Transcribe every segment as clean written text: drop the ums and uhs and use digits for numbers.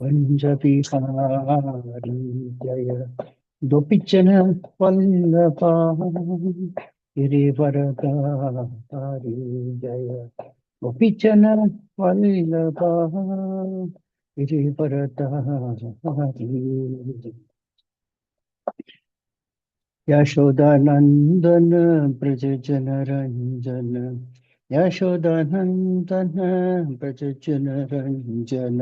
कुंज विहारी जय गोपीचन वल्लभा गिरिवरदारी जय गोपीचन वल्लभा गिरिवरदारी यशोदानंदन ब्रज जन रंजन यशोदानंदन ब्रज जन रंजन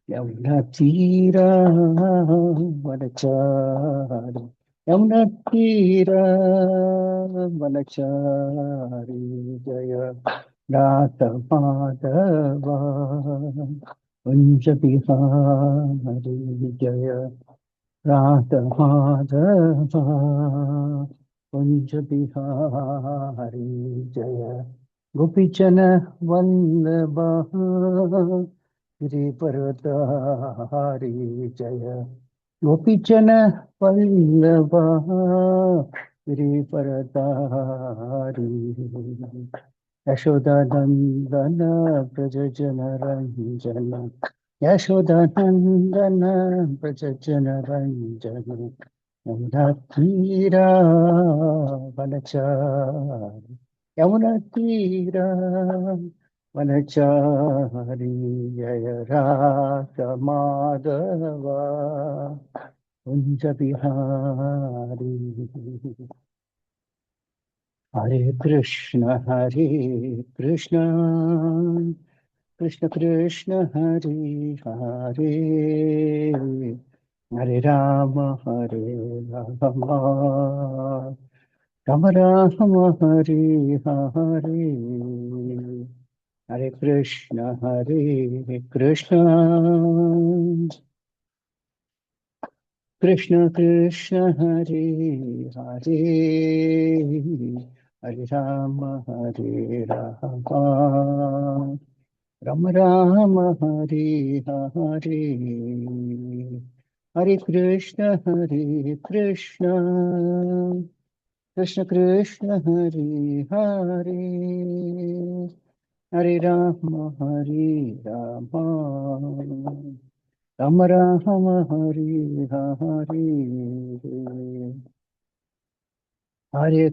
यमुना तीरा वनचारी यमुना तीरा वनचारी जय नाथ माधवा कुंज बिहारी जय रात माधवा कुंज बिहारी जय गोपीचन वल्लभा गिरिवरधारी जय गोपीचन वल्लभा गिरिवरधारी यशोदानंदन ब्रज जन रंजन यशोदानंदन ब्रज जन रंजन यमुना तीरा वनचारी यमुना तीरा वनचारी जय राधा माधवा कुंज बिहारी हरे कृष्ण कृष्ण कृष्ण हरे हरे हरे राम राम राम हरे हरे हरे कृष्ण कृष्ण कृष्ण हरे हरे हरे राम राम राम हरे हरे हरे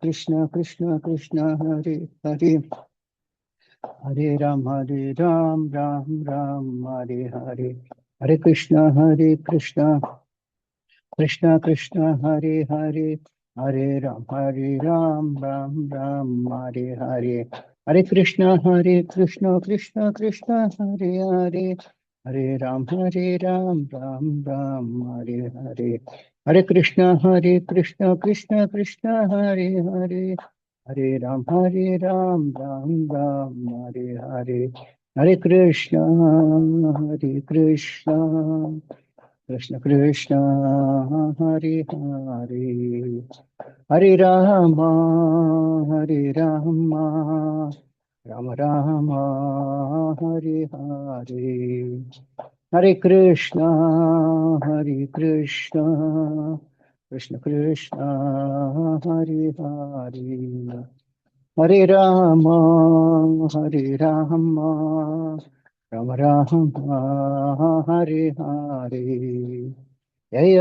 कृष्ण कृष्ण कृष्ण हरे हरे हरे राम राम राम हरे हरे हरे कृष्ण कृष्ण कृष्ण हरे हरे हरे राम राम राम हरे हरे हरे कृष्ण कृष्ण कृष्ण हरे हरे हरे राम राम हरे हरे हरे कृष्ण कृष्ण कृष्ण हरे हरे हरे राम राम हरे हरे हरे कृष्ण कृष्ण कृष्ण हरे हरे हरे राम राम हरे हरे हरे कृष्ण कृष्ण कृष्ण हरे हरे हरे राम राम हरे हरे हरे कृष्ण कृष्ण कृष्ण हरे हरे हरे राम राम हरे हरे जय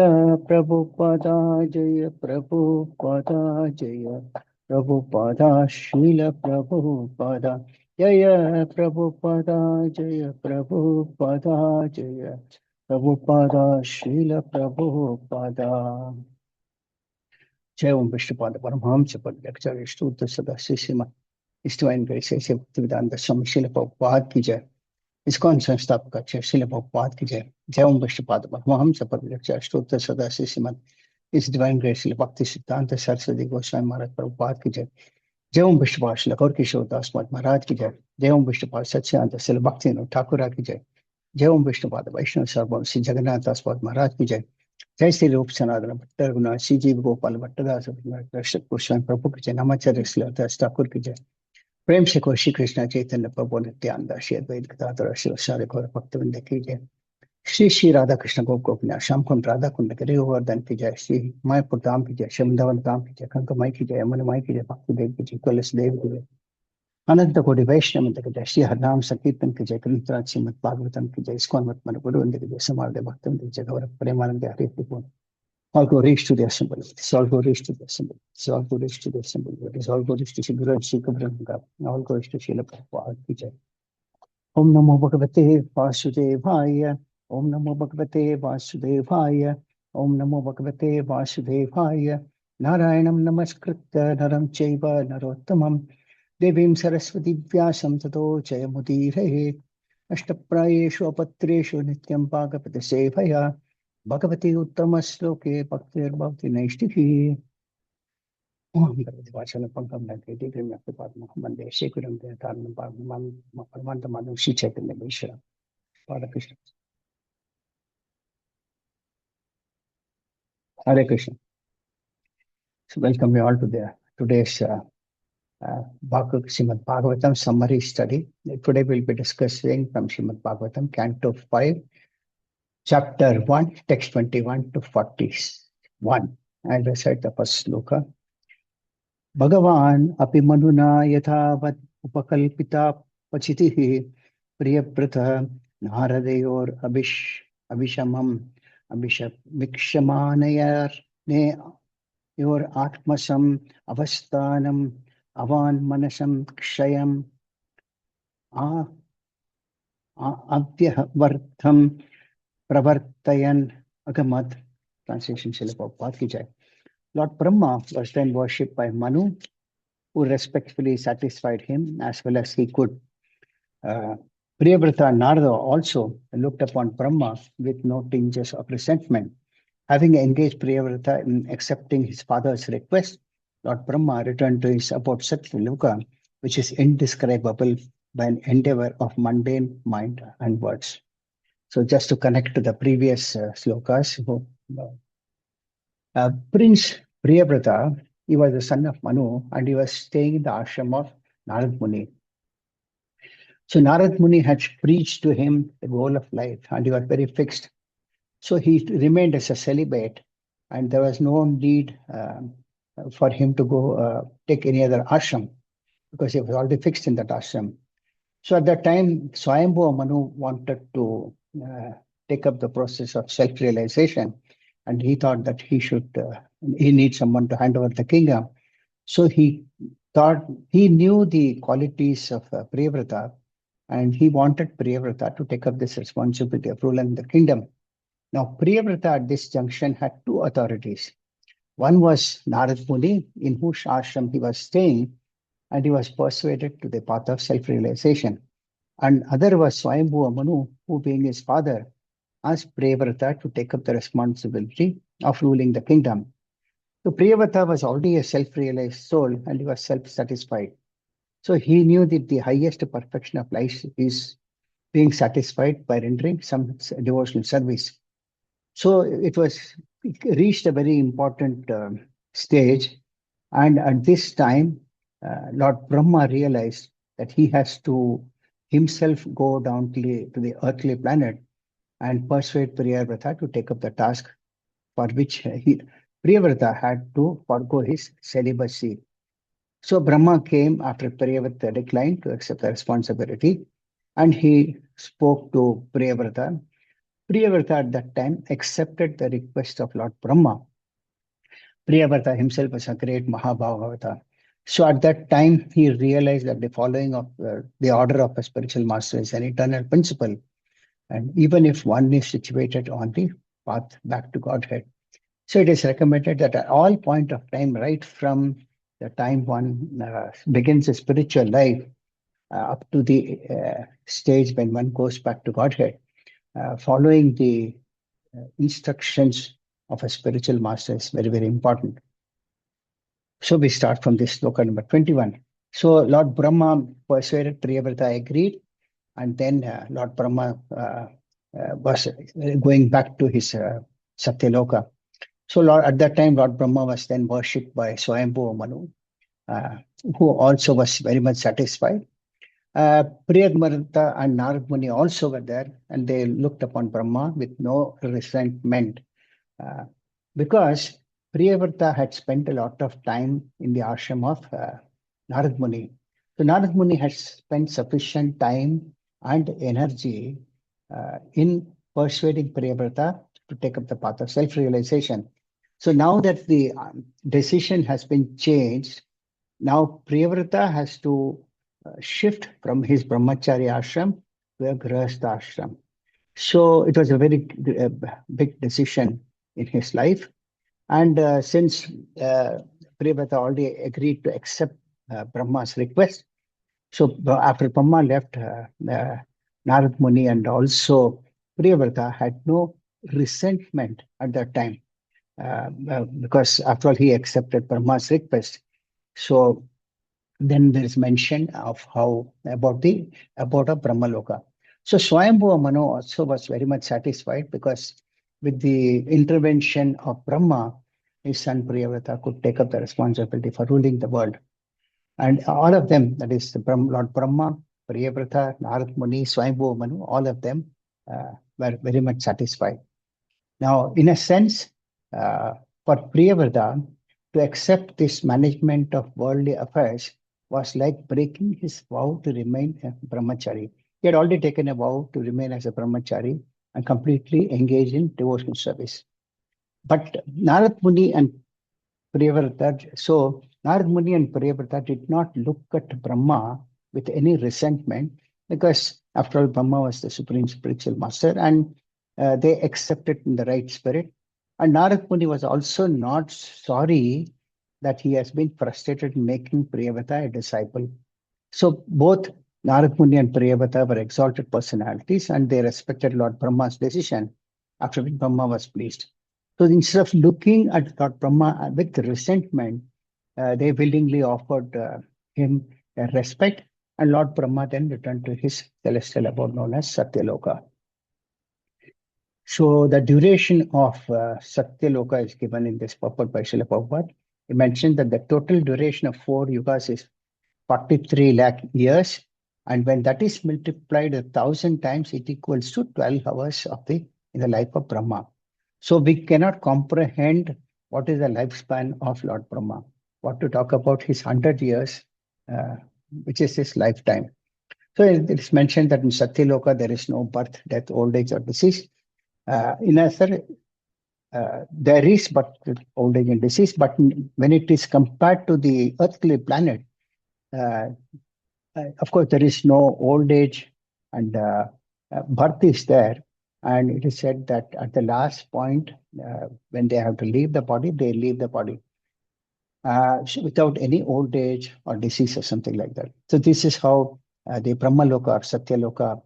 प्रभुपदा जय प्रभुपदा जय प्रभुपदा शील प्रभुपदा जय प्रभुपदा जय प्रभुपदा जय प्रभुपदा शील प्रभुपदा जय ओम विष्णुपाद परमहंस परिव्राजक स्तुत सदा शिष्य इस डिवाइन ग्रेस ऐसे भक्तिवेदांत स्वामी शील प्रभुपाद की जय। इस्कॉन संस्थापक आचार्य शील प्रभुपाद की जय। जय ओम विष्णुपाद परमहंस परिव्राजक स्तुत सदा शिष्य इस डिवाइन ग्रेस शील भक्ति सिद्धांत सरस्वती गोस्वामी महाराज प्रभुपाद की जय। जय ओम विष्णुपाद श्री गौर किशोर दास महाराज की जय। जय ओम विष्णुपाद सच्चिदानंद शील भक्ति ठाकुर की जय। जय ओम विष्णुपाद वैष्णव सर्वभौम श्री जगन्नाथ दास महाराज की जय। जय श्री रूप सनातन भट्ट रघुनाथ श्री जीव गोपाल भट्टदास दर्शक गोस्वामी प्रभु की जय। नामाचार्य श्रीदास ठाकुर की जय। प्रेम से को श्री कृष्ण चैतन्य प्रभु नित्यानंद श्री अद्वैत गदाधर शिव गौर भक्तवृंद की जय। श्री श्री राधा कृष्ण गोप गोपीनाथ श्याम कुंड राधा कुंड गिरिवर्धन की जय। श्री मायपुर धाम की जय। शमधावन धाम की जय। कंक माई की जय। अमन माई की जय। भक्ति देव की जय। तुलसी देव की जय। अनंत कोटि वैष्णव मंदिर की जय, श्री हरनाम संकीर्तन की जय, ग्रंथराज श्रीमद् भागवतम की जय, इस्कॉन मत मन गुरुवृंद की जय, समार्य भक्त की जय, गौरव Premanand Hari Hari. All glories to the assembly. It's all glories to the assembly. It's all glories to the assembly. It is all glories to Sri Guru and Sri Kabranga. All glories to Srila Prabhupada ki jai. Om Namo Bhagavate Vasudevaya. Om Namo Bhagavate Vasudevaya. Om Namo Bhagavate Vasudevaya. Narayanam Namaskritya Naram Chaiva Narottamam Devim Saraswati Vyasam Tato Jayamudire अष्टप्रायेषु अपत्रेषु नित्यं पाकपति सेवया भगवती उत्तम श्लोके भक्तिर्भवति नैष्टिकी। वाचन पंकम नंदे दिव्य में पादम वंदे शेखरं देवतारं परमानंदमानं श्री चैतन्य ईश्वर पाद Krishna. Hare Krishna. So welcome you all to the today's Srimad Bhagavatam summary study. Today we'll be discussing from Srimad Bhagavatam, Canto 5, Chapter 1, text 21 to 41. I'll recite the first sloka. भगवान् अपि मनुना यथावत् उपकल्पिता पचितिः प्रियव्रतः नारदयोरभिशमम् अभिषमीक्षमानयोरात्मसम् अवस्थानम् अवान्मनसं क्षयम् अव्यवर्थं प्रवर्तयन् अगमत्. Translation Srila Prabhupada ki jai. Lord Brahma was then worshipped by Manu, who respectfully satisfied him as well as he could. Priyavrata and Narada also looked upon Brahma with no tinges of resentment. Having engaged Priyavrata in accepting his father's request, Lord Brahma returned to his abode Satyaloka, which is indescribable by an endeavor of mundane mind and words. So just to connect to the previous slokas, Prince Priyavrata, he was the son of Manu and he was staying in the ashram of Narad Muni. So Narad Muni had preached to him the goal of life and he was very fixed. So he remained as a celibate and there was no need for him to go take any other ashram because he was already fixed in that ashram. So at that time, Swayambhu Manu wanted to take up the process of self-realization, and he thought that he needs someone to hand over the kingdom. So he thought he knew the qualities of Priyavrata, and he wanted Priyavrata to take up this responsibility of ruling the kingdom. Now, Priyavrata at this junction had two authorities. One was Narad Muni, in whose ashram he was staying, and he was persuaded to the path of self-realization. And other was Swayambhu Manu, who being his father, asked Priyavrata to take up the responsibility of ruling the kingdom. So Priyavrata was already a self-realized soul and he was self-satisfied. So he knew that the highest perfection of life is being satisfied by rendering some devotional service. So it reached a very important stage. And at this time, Lord Brahma realized that he has to himself go down to the earthly planet and persuade Priyavrata to take up the task for which Priyavrata had to forego his celibacy. So Brahma came after Priyavrata declined to accept the responsibility and he spoke to Priyavrata. Priyavrata at that time accepted the request of Lord Brahma. Priyavrata himself was a great Mahabhagavata. So at that time, he realized that the following of the order of a spiritual master is an eternal principle. And even if one is situated on the path back to Godhead. So it is recommended that at all point of time, right from the time one begins a spiritual life up to the stage when one goes back to Godhead, following the instructions of a spiritual master is very, very important. So we start from this sloka number 21. So Lord Brahma persuaded Priyavrata agreed, and then Lord Brahma was going back to his Satyaloka. So at that time, Lord Brahma was then worshipped by Swayambhu Manu, who also was very much satisfied. Priyavrata and Narad Muni also were there, and they looked upon Brahma with no resentment because Priyavrata had spent a lot of time in the ashram of Narad Muni. So Narad Muni had spent sufficient time and energy in persuading Priyavrata to take up the path of self-realization. So now that the decision has been changed, now Priyavrata has to shift from his brahmachari ashram to a grihastha ashram. So it was a very big decision in his life. And since Priyavrata already agreed to accept Brahma's request, so after Brahma left, Narad Muni and also Priyavrata had no resentment at that time because after all he accepted Brahma's request. So then there is mention of how about a Brahmaloka. So Swayambhuva Manu also was very much satisfied because with the intervention of Brahma, his son Priyavrata could take up the responsibility for ruling the world. And all of them, that is Lord Brahma, Priyavrata, Narad Muni, Swayambhuva Manu, all of them were very much satisfied. Now, in a sense, for Priyavrata to accept this management of worldly affairs was like breaking his vow to remain a brahmachari. He had already taken a vow to remain as a brahmachari and completely engage in devotional service. But Narad Muni and Priyavrata, so Narad Muni and Priyavrata did not look at Brahma with any resentment because, after all, Brahma was the supreme spiritual master and they accepted in the right spirit. And Narad Muni was also not sorry that he has been frustrated in making Priyavrata a disciple. So both Narad Muni and Priyavrata were exalted personalities and they respected Lord Brahma's decision after which Brahma was pleased. So instead of looking at Lord Brahma with resentment, they willingly offered him respect, and Lord Brahma then returned to his celestial abode known as Satyaloka. So the duration of Satyaloka is given in this purport by Srila Prabhupada. He mentioned that the total duration of 4 yugas is 43 lakh years, and when that is multiplied 1,000 times, it equals to 12 hours in the life of Brahma. So we cannot comprehend what is the lifespan of Lord Brahma. What to talk about his 100 years, which is his lifetime. So it is mentioned that in Satyaloka there is no birth, death, old age, or disease. In Asar, there is but old age and disease, but when it is compared to the earthly planet, of course, there is no old age and birth is there. And it is said that at the last point, when they have to leave the body, they leave the body without any old age or disease or something like that. So this is how the Brahmaloka or Satyaloka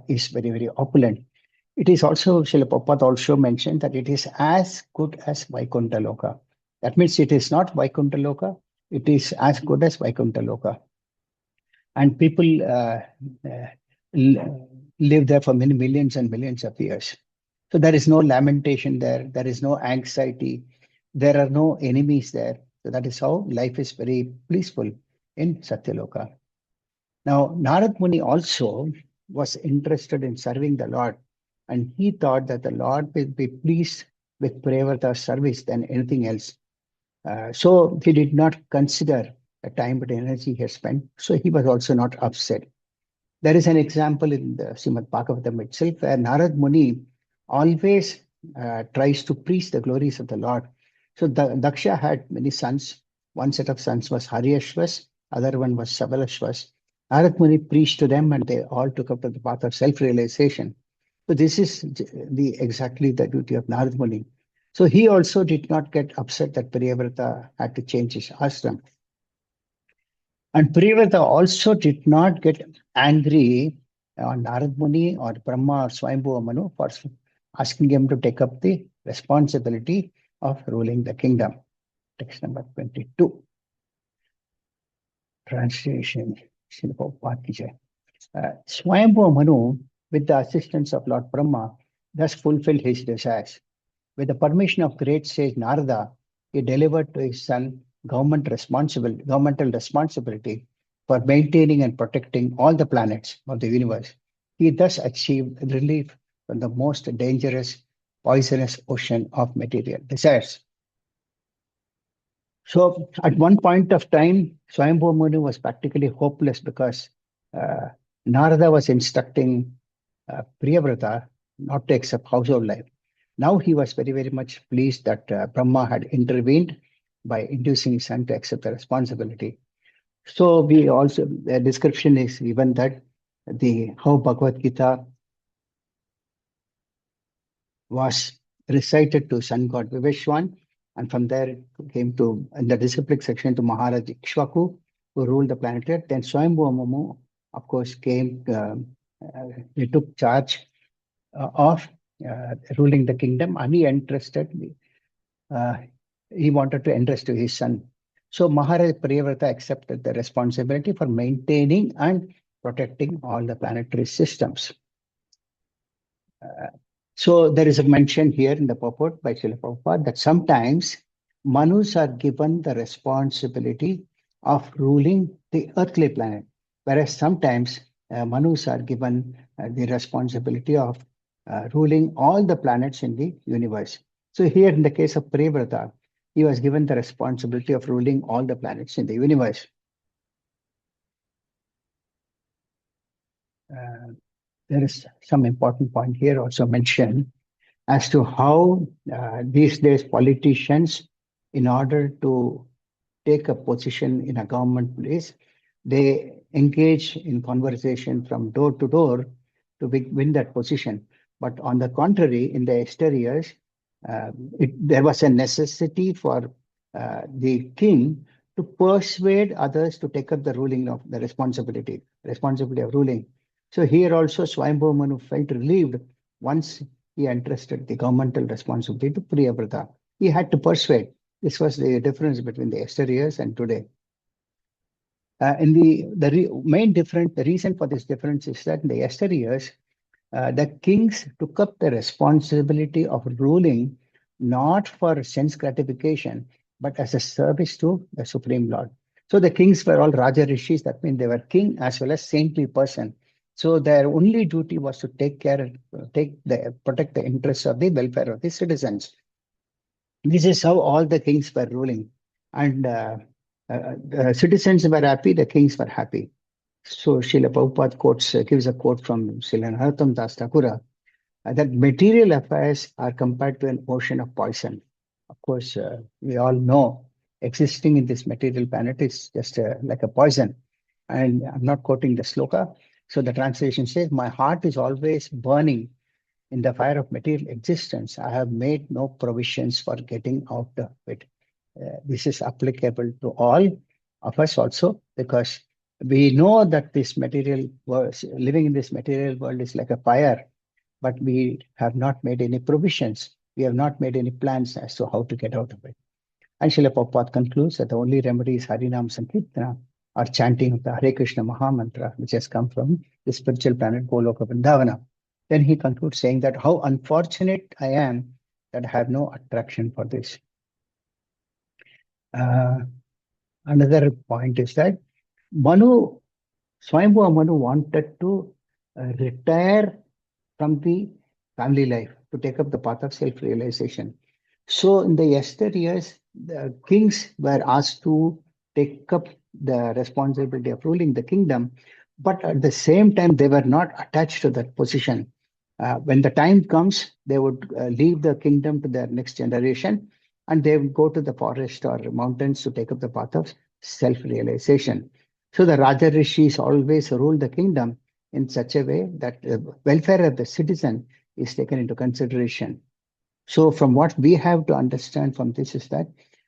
is very, very opulent. It is also, Srila Prabhupada also mentioned that it is as good as Vaikuntha Loka. That means it is not Vaikuntha Loka, it is as good as Vaikuntha Loka. And people live there for many millions and millions of years. So there is no lamentation there. There is no anxiety. There are no enemies there. So that is how life is very peaceful in Satyaloka. Now, Narad Muni also was interested in serving the Lord. And he thought that the Lord will be pleased with Priyavrata's service than anything else. So he did not consider the time and energy he had spent. So he was also not upset. There is an example in the Srimad Bhagavatam itself where Narad Muni always tries to preach the glories of the Lord. So Daksha had many sons. One set of sons was Haryashvas, other one was Sabalashvas. Narad Muni preached to them and they all took up to the path of self-realization. So this is exactly the duty of Narad Muni. So he also did not get upset that Priyavrata had to change his ashram. And Priyavrata also did not get angry on Narad Muni or Brahma or Swayambhuva Manu for asking him to take up the responsibility of ruling the kingdom. Text number 22. Translation. Swayambhuva Manu, with the assistance of Lord Brahma, thus fulfilled his desires. With the permission of great sage Narada, he delivered to his son governmental responsibility for maintaining and protecting all the planets of the universe. He thus achieved relief from the most dangerous, poisonous ocean of material desires. So at one point of time, Swayambhu Muni was practically hopeless because uh, Narada was instructing Priyavrata not to accept household life. Now he was very, very much pleased that Brahma had intervened by inducing his son to accept the responsibility. So we also, the description is given that the how Bhagavad Gita was recited to sun god Viveshwan, and from there it came to, in the disciplic section, to Maharaj Ikshvaku, who ruled the planet Earth. Then Swayambhu Mumu, of course, came, he took charge of ruling the kingdom, and uh, he wanted to entrust to his son. So Maharaj Priyavrata accepted the responsibility for maintaining and protecting all the planetary systems. So there is a mention here in the purport by Srila Prabhupada that sometimes Manus are given the responsibility of ruling the earthly planet, whereas sometimes Manus are given the responsibility of ruling all the planets in the universe. So here in the case of Priyavrata, he was given the responsibility of ruling all the planets in the universe. There is some important point here also mentioned as to how these days politicians, in order to take a position in a government place, they engage in conversation from door to door to win that position. But on the contrary, in the yesteryears, there was a necessity for the king to persuade others to take up the ruling of the responsibility of ruling. So here also Swayambhu Manu felt relieved once he entrusted the governmental responsibility to Priyavrata. He had to persuade. This was the difference between the yesteryears and today. In main difference, the reason for this difference is that in the yesteryears, the kings took up the responsibility of ruling not for sense gratification, but as a service to the Supreme Lord. So the kings were all Raja Rishis, that means they were king as well as saintly person. So their only duty was to protect the interests of the welfare of the citizens. This is how all the kings were ruling. And the citizens were happy, the kings were happy. So Srila Prabhupada gives a quote from Srila Narottam Das Thakura that material affairs are compared to an ocean of poison. Of course, we all know existing in this material planet is just like a poison. And I'm not quoting the sloka. So the translation says, my heart is always burning in the fire of material existence. I have made no provisions for getting out of it. This is applicable to all of us also, because we know that this material world, living in this material world is like a fire, but we have not made any provisions. We have not made any plans as to how to get out of it. And Srila Prabhupada concludes that the only remedy is Harinam Sankirtana, or chanting of the Hare Krishna Maha Mantra, which has come from the spiritual planet Goloka Vrindavana. Then he concludes saying that how unfortunate I am that I have no attraction for this. Another point is that Swayambhu Manu wanted to retire from the family life to take up the path of self-realization. So in the yesteryears, the kings were asked to take up the responsibility of ruling the kingdom, but at the same time, they were not attached to that position. When the time comes, they would leave the kingdom to their next generation, and they would go to the forest or mountains to take up the path of self-realization. So the Raja Rishis always ruled the kingdom in such a way that the welfare of the citizen is taken into consideration. So from what we have to understand from this is that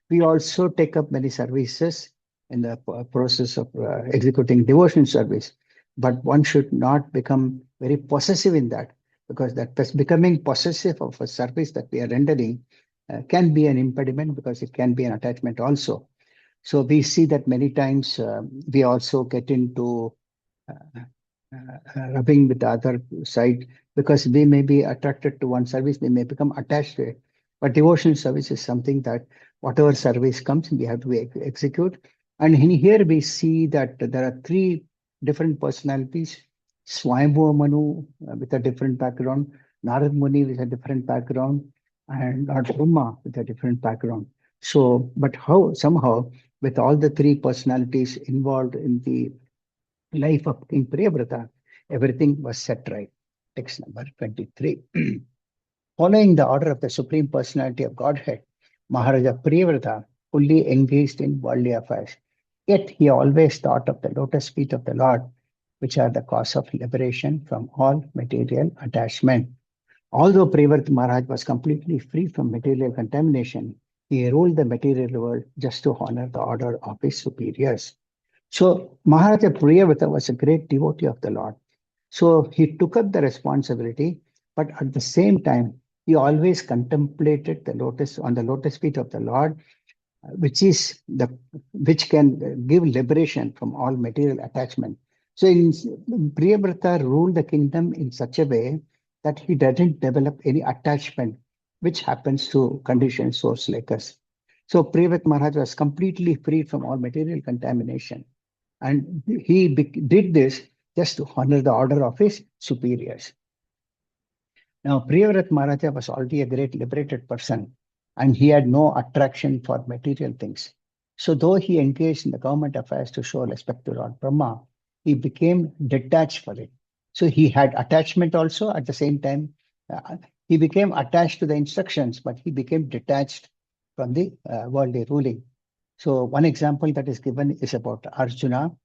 we also take up many services in the process of executing devotion service, but one should not become very possessive in that, because that becoming possessive of a service that we are rendering can be an impediment, because it can be an attachment also. So we see that many times we also get into rubbing with the other side, because we may be attracted to one service, we may become attached to it. But devotional service is something that whatever service comes, we have to execute. And in here we see that there are three different personalities: Swayambhu Manu with a different background, Narad Muni with a different background, and Lord Brahma with a different background. So, but how somehow, with all the three personalities involved in the life of King Priyavrata, everything was set right. Text number 23. Following the order of the Supreme Personality of Godhead, Maharaja Priyavrata fully engaged in worldly affairs. Yet he always thought of the lotus feet of the Lord, which are the cause of liberation from all material attachment. Although Priyavrata Maharaj was completely free from material contamination, he ruled the material world just to honor the order of his superiors. So Maharaja Priyavrata was a great devotee of the Lord. So he took up the responsibility, but at the same time, he always contemplated the lotus feet of the Lord, which can give liberation from all material attachment. So Priyavrata ruled the kingdom in such a way that he doesn't develop any attachment, which happens to conditioned souls like us. So Priyavrata Maharaj was completely free from all material contamination. And he did this just to honor the order of his superiors. Now, Priyavrat Maharaja was already a great liberated person, and he had no attraction for material things. So, though he engaged in the government affairs to show respect to Lord Brahma, he became detached for it. So, he had attachment also at the same time. He became attached to the instructions, but he became detached from the worldly ruling. So, one example that is given is about Arjuna,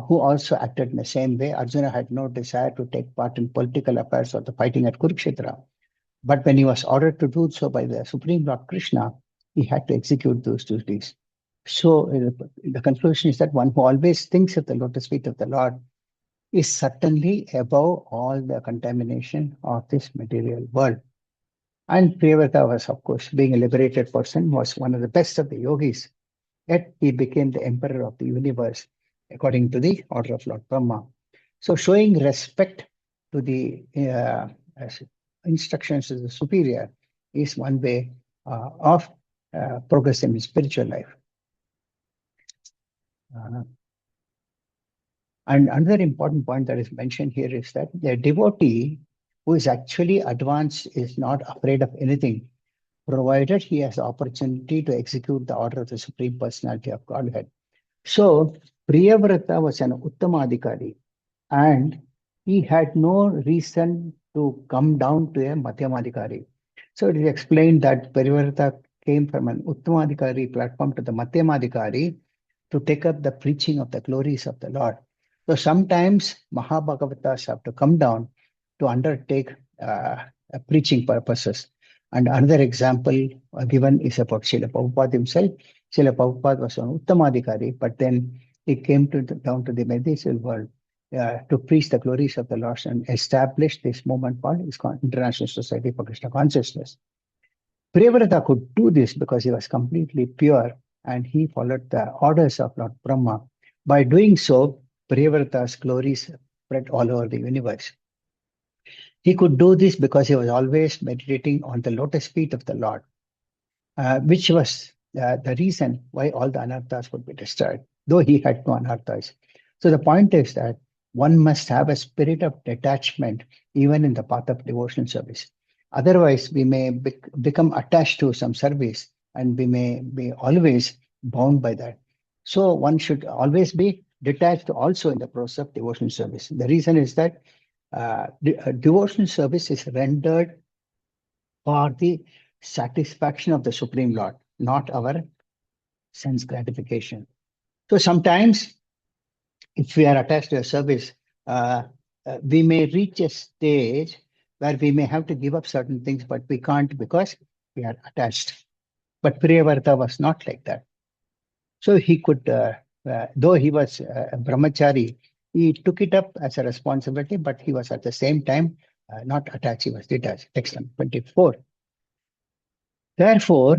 who also acted in the same way. Arjuna had no desire to take part in political affairs or the fighting at Kurukshetra. But when he was ordered to do so by the Supreme Lord Krishna, he had to execute those duties. So the conclusion is that one who always thinks of the lotus feet of the Lord is certainly above all the contamination of this material world. And Priyavrata was, of course, being a liberated person, was one of the best of the yogis. Yet he became the emperor of the universe, according to the order of Lord Brahma. So showing respect to the instructions of the superior is one way of progress in spiritual life. Uh, and another important point that is mentioned here is that the devotee who is actually advanced is not afraid of anything, provided he has the opportunity to execute the order of the Supreme Personality of Godhead. So Priyavrata was an Uttamadhikari, and he had no reason to come down to a Madhyamadhikari. So it is explained that Priyavrata came from an Uttamadhikari platform to the Madhyamadhikari to take up the preaching of the glories of the Lord. So sometimes Mahabhagavatas have to come down to undertake preaching purposes. And another example given is about Srila Prabhupada himself. Srila Prabhupada was an Uttamadhikari, but then he came down to the medical world to preach the glories of the Lord and establish this movement called International Society for Krishna Consciousness. Priyavrata could do this because he was completely pure and he followed the orders of Lord Brahma. By doing so, Priyavrata's glories spread all over the universe. He could do this because he was always meditating on the lotus feet of the Lord, which was the reason why all the anarthas would be destroyed, though he had no anarthas. So the point is that one must have a spirit of detachment even in the path of devotional service. Otherwise, we may become attached to some service and we may be always bound by that. So one should always be detached also in the process of devotional service. The reason is that devotional service is rendered for the satisfaction of the Supreme Lord, not our sense gratification. So sometimes, if we are attached to a service, we may reach a stage where we may have to give up certain things, but we can't because we are attached. But Priyavrata was not like that. So he could, though he was a brahmachari, he took it up as a responsibility, but he was at the same time not attached, he was detached. Text number 24. Therefore,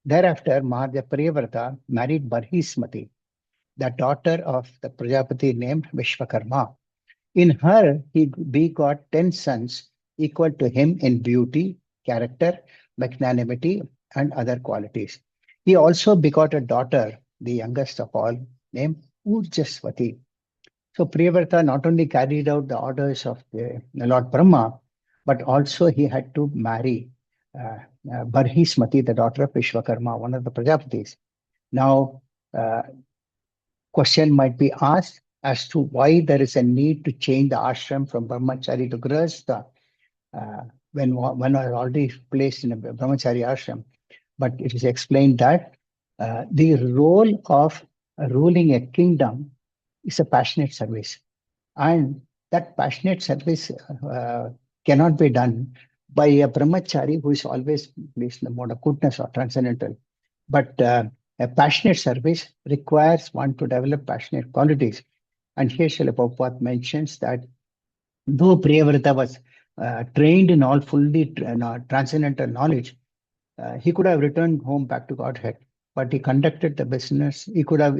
thereafter, Maharaja Priyavrata married Barhismati, the daughter of the Prajapati named Vishwakarma. In her, he begot 10 sons equal to him in beauty, character, magnanimity, and other qualities. He also begot a daughter, the youngest of all, named Urjaswati. So Priyavrata not only carried out the orders of the Lord Brahma, but also he had to marry. Barhismati, the daughter of Vishwakarma, one of the Prajapatis. Now, question might be asked as to why there is a need to change the ashram from brahmachari to grihastha when one are already placed in a brahmachari ashram. But it is explained that the role of ruling a kingdom is a passionate service, and that passionate service cannot be done by a brahmachari who is always placed in the mode of goodness or transcendental. But a passionate service requires one to develop passionate qualities. And here Srila Prabhupada mentions that though Priyavrata was trained in all fully transcendental knowledge, he could have returned home back to Godhead, but he conducted the business. He could have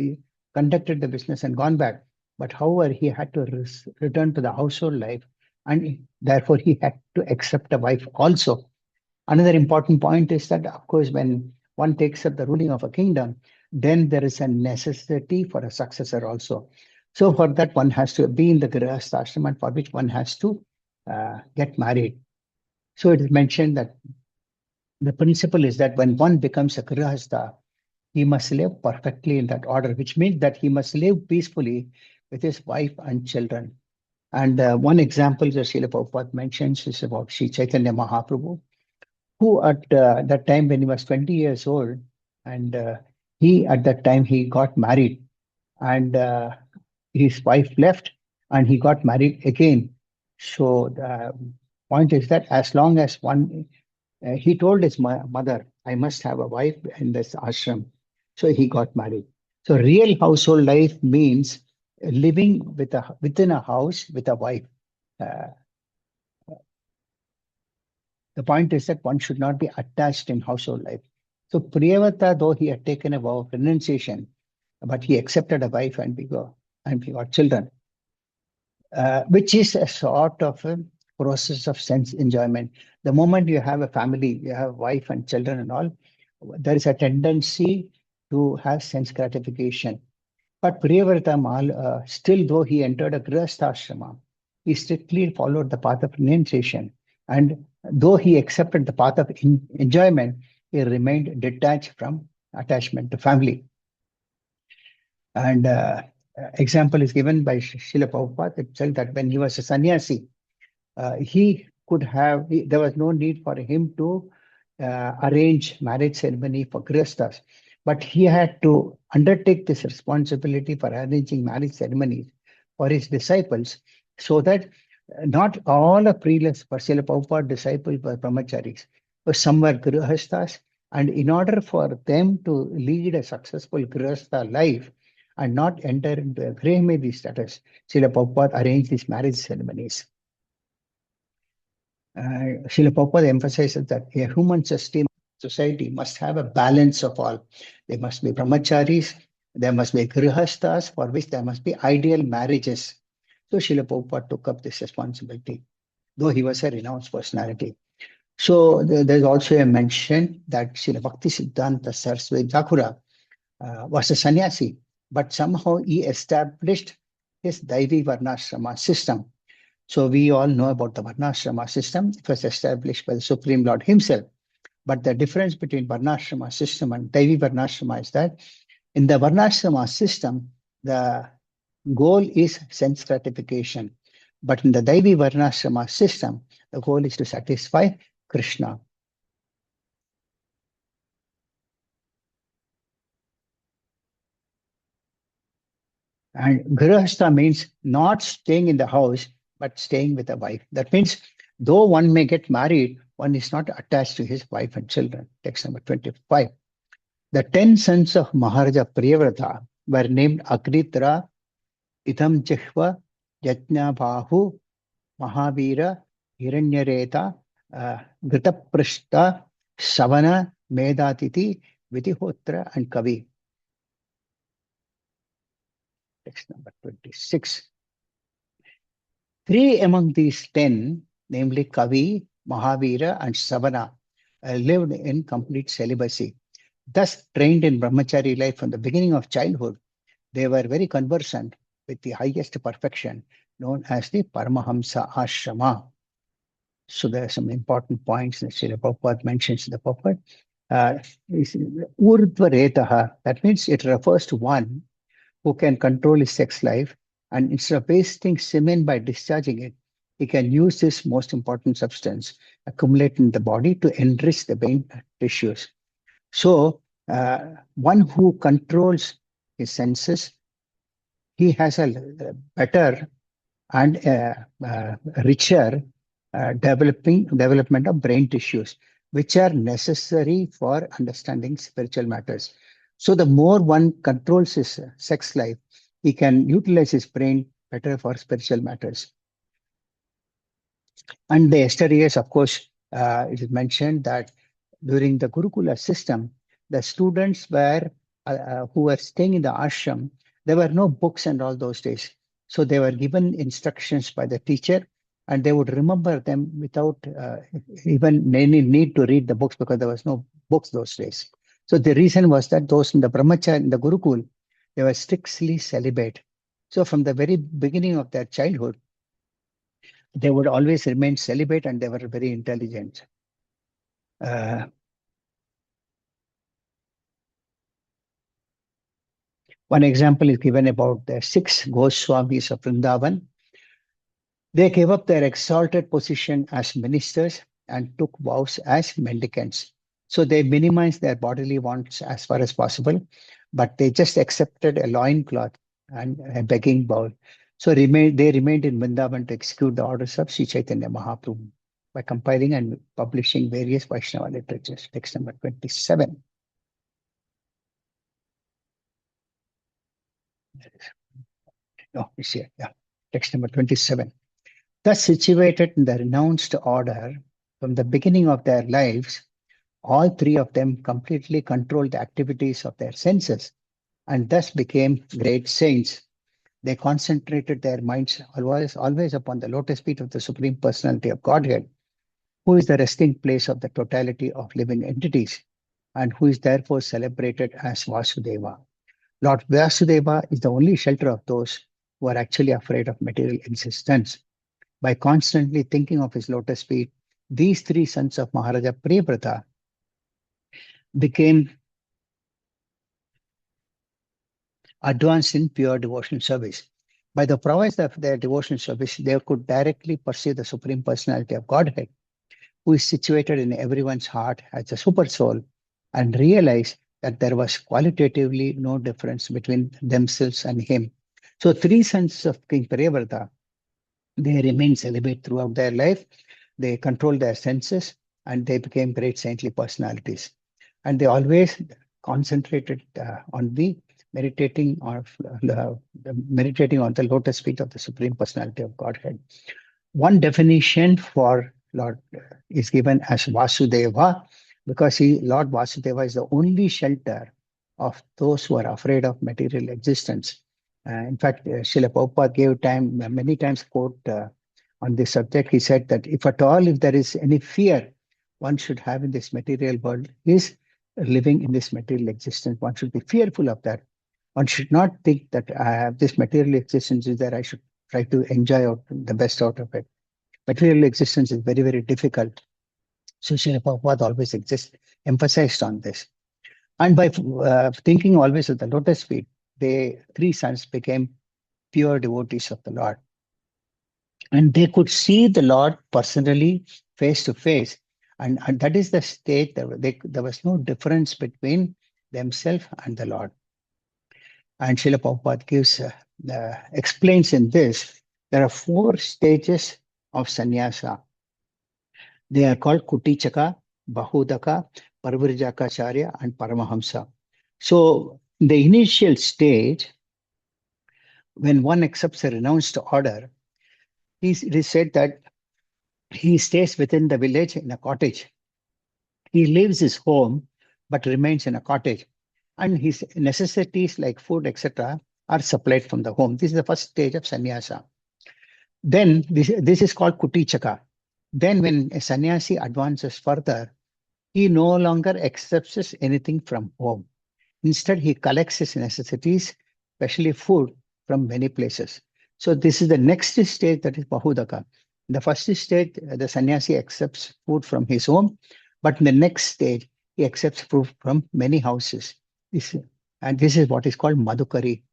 conducted the business and gone back. But however, he had to return to the household life, and therefore he had to accept a wife also. Another important point is that, of course, when one takes up the ruling of a kingdom, then there is a necessity for a successor also. So for that, one has to be in the Grihastha ashram, and for which one has to get married. So it is mentioned that the principle is that when one becomes a Grihastha, he must live perfectly in that order, which means that he must live peacefully with his wife and children. And one example that Srila Prabhupada mentions is about Sri Chaitanya Mahaprabhu, who at that time when he was 20 years old, and he at that time he got married, and his wife left, and he got married again. So the point is that as long as one, he told his mother, I must have a wife in this ashram. So he got married. So real household life means living within a house with a wife. Uh, the point is that one should not be attached in household life. So Priyavata, though he had taken a vow of renunciation, but he accepted a wife and he got children, which is a sort of a process of sense enjoyment. The moment you have a family, you have wife and children and all, there is a tendency to have sense gratification. But Priyavrata Mal, still though he entered a Grihastha he strictly followed the path of renunciation. And though he accepted the path of enjoyment, he remained detached from attachment to family. And example is given by Srila Prabhupada itself that when he was a sannyasi, there was no need for him to arrange marriage ceremony for Grihasthas, but he had to undertake this responsibility for arranging marriage ceremonies for his disciples, so that not all of Srila Prabhupada disciples were brahmacharis, but some were Grihasthas, and in order for them to lead a successful Grihastha life and not enter into a Grihmedi status, Srila Prabhupada arranged these marriage ceremonies. Srila Prabhupada emphasizes that a human society must have a balance of all. There must be brahmacharis, there must be grihasthas, for which there must be ideal marriages. So Srila Prabhupada took up this responsibility, though he was a renounced personality. So there's also a mention that Srila Bhakti Siddhanta Saraswati Thakura was a sannyasi, but somehow he established his Daivi Varnashrama system. So we all know about the Varnashrama system. It was established by the Supreme Lord himself. But the difference between Varnashrama system and Daivi Varnashrama is that in the Varnashrama system, the goal is sense gratification. But in the Daivi Varnashrama system, the goal is to satisfy Krishna. And Grihastha means not staying in the house, but staying with a wife. That means though one may get married, one is not attached to his wife and children. Text number 25. The 10 sons of Maharaja Priyavrata were named Agritra, Idam Jihva, Yajnabahu, Mahavira, Hiranyareta, Gritaprishta, Savana, Medatiti, Vitihotra, and Kavi. Text number 26. 3 among these 10, namely Kavi, Mahavira, and Savana, lived in complete celibacy. Thus, trained in brahmachari life from the beginning of childhood, they were very conversant with the highest perfection known as the Paramahamsa Ashrama. So there are some important points that Srila Prabhupada mentions in the purport. Urdhva retaha, that means it refers to one who can control his sex life, and instead of wasting semen by discharging it, he can use this most important substance accumulate in the body to enrich the brain tissues. So, one who controls his senses, he has a better and richer development of brain tissues, which are necessary for understanding spiritual matters. So the more one controls his sex life, he can utilize his brain better for spiritual matters. And the yesteryears, of course, it is mentioned that during the Gurukula system, the students were who were staying in the ashram, there were no books and all those days. So they were given instructions by the teacher, and they would remember them without even any need to read the books because there was no books those days. So the reason was that those in the brahmacharya, in the Gurukul, they were strictly celibate. So from the very beginning of their childhood, they would always remain celibate, and they were very intelligent. One example is given about the 6 Goswamis of Vrindavan. They gave up their exalted position as ministers and took vows as mendicants. So they minimized their bodily wants as far as possible, but they just accepted a loincloth and a begging bowl. So they remained in Vrindavan to execute the orders of Sri Chaitanya Mahaprabhu by compiling and publishing various Vaishnava literatures. Text number 27. No, it's here. Yeah. Text number 27. Thus situated in the renounced order, from the beginning of their lives, all 3 of them completely controlled the activities of their senses and thus became great saints. They concentrated their minds always upon the lotus feet of the Supreme Personality of Godhead, who is the resting place of the totality of living entities, and who is therefore celebrated as Vasudeva. Lord Vasudeva is the only shelter of those who are actually afraid of material existence. By constantly thinking of his lotus feet, these 3 sons of Maharaja Priyavrata became advanced in pure devotional service. By the prowess of their devotional service, they could directly pursue the Supreme Personality of Godhead, who is situated in everyone's heart as a super soul, and realize that there was qualitatively no difference between themselves and him. So 3 sons of King Priyavrata, they remained celibate throughout their life. They controlled their senses, and they became great saintly personalities. And they always concentrated on the meditating on the lotus feet of the Supreme Personality of Godhead. One definition for Lord is given as Vasudeva, because Lord Vasudeva is the only shelter of those who are afraid of material existence. In fact, Srila Prabhupada gave time, many times quote on this subject. He said that if at all, if there is any fear one should have in this material world, is living in this material existence. One should be fearful of that. One should not think that I have this material existence is there, I should try to enjoy the best out of it. Material existence is very, very difficult. So Srila Prabhupada always emphasized on this. And by thinking always of the lotus feet, the 3 sons became pure devotees of the Lord. And they could see the Lord personally, face to face. And that is the state that there was no difference between themselves and the Lord. And Srila Prabhupada explains in this, there are 4 stages of sannyasa. They are called Kutichaka, Bahudaka, Parvrijakacharya, and Paramahamsa. So the initial stage, when one accepts a renounced order, it is said that he stays within the village in a cottage. He leaves his home, but remains in a cottage. And his necessities like food, etc., are supplied from the home. This is the first stage of sannyasa. Then this is called Kutichaka. Then when a sannyasi advances further, he no longer accepts anything from home. Instead, he collects his necessities, especially food, from many places. So this is the next stage, that is Bahudaka. In the first stage, the sannyasi accepts food from his home, but in the next stage, he accepts food from many houses. This, and this is what is called madhukari.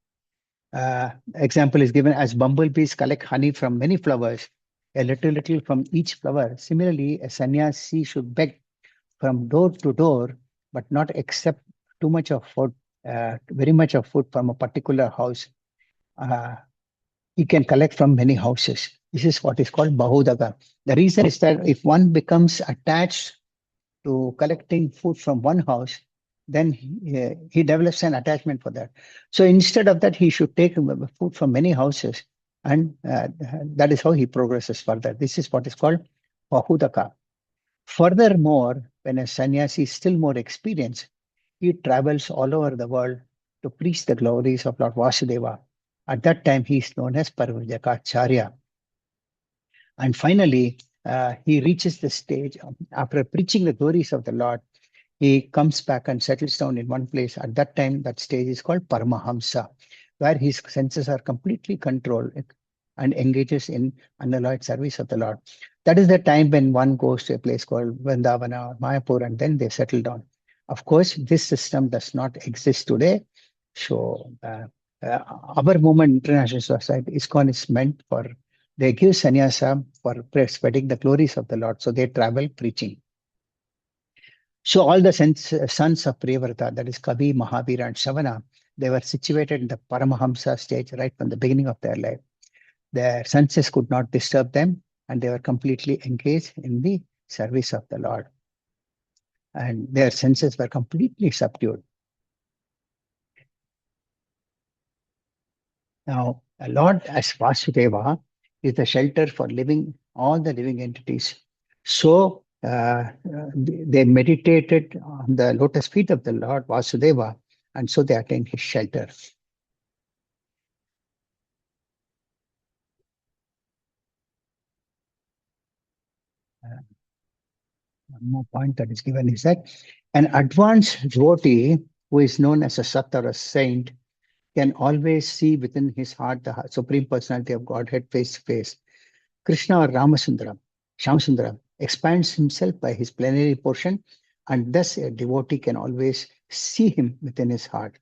Example is given as bumblebees collect honey from many flowers, a little from each flower. Similarly, a sannyasi should beg from door to door, but not accept too much of food, very much of food from a particular house. Uh, he can collect from many houses. This is what is called bahudaga. The reason is that if one becomes attached to collecting food from one house, then he develops an attachment for that. So instead of that, he should take food from many houses, and that is how he progresses further. This is what is called bahudaka. Furthermore, when a sannyasi is still more experienced, he travels all over the world to preach the glories of Lord Vasudeva. At that time, he is known as Parvajakacharya. And finally, he reaches the stage after preaching the glories of the Lord. He comes back and settles down in one place. At that time, that stage is called Paramahamsa, where his senses are completely controlled and engages in unalloyed service of the Lord. That is the time when one goes to a place called Vrindavana or Mayapur, and then they settle down. Of course, this system does not exist today. So our movement, International Society, ISKCON, is meant for, they give sannyasa for spreading the glories of the Lord. So they travel preaching. So all the sons of Priyavrata, that is Kavi, Mahavira, and Shavana, they were situated in the Paramahamsa stage right from the beginning of their life. Their senses could not disturb them, and they were completely engaged in the service of the Lord. And their senses were completely subdued. Now, the Lord as Vasudeva is the shelter for all the living entities. So they meditated on the lotus feet of the Lord Vasudeva, and so they attained his shelter. One more point that is given is that an advanced devotee who is known as a sat or a saint can always see within his heart the Supreme Personality of Godhead face to face. Krishna or Ramasundara, Shamsundara expands himself by his plenary portion, and thus a devotee can always see him within his heart.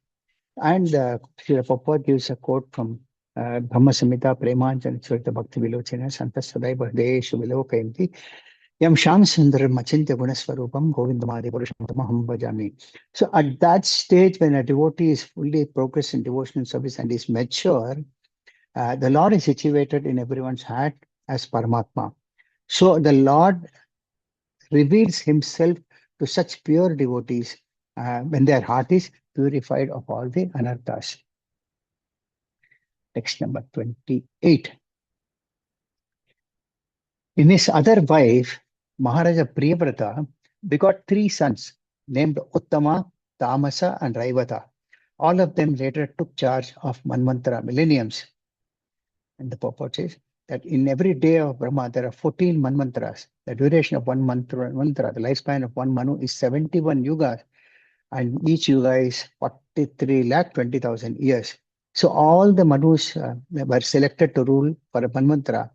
And Srila Prabhupada gives a quote from Brahma Samhita Premanjan Churita Bhakti Vilochana Santa Sadaiva Deshu Vilokayanti Yam Shamsundara Machintya Gunaswarupam Govindamadi Purushottamaham Bhajami. So at that stage, when a devotee is fully progressed in devotional service and is mature, the Lord is situated in everyone's heart as Paramatma. So the Lord reveals himself to such pure devotees when their heart is purified of all the anarthas. Text number 28. In his other wife, Maharaja Priyavrata begot 3 sons named Uttama, Tamasa, and Raivata. All of them later took charge of Manvantara millenniums. And the purport says that in every day of Brahma, there are 14 Manvantaras. The duration of one mantra, the lifespan of one Manu is 71 yugas, and each yuga is 43,20,000 years. So all the Manus were selected to rule for a Manvantara,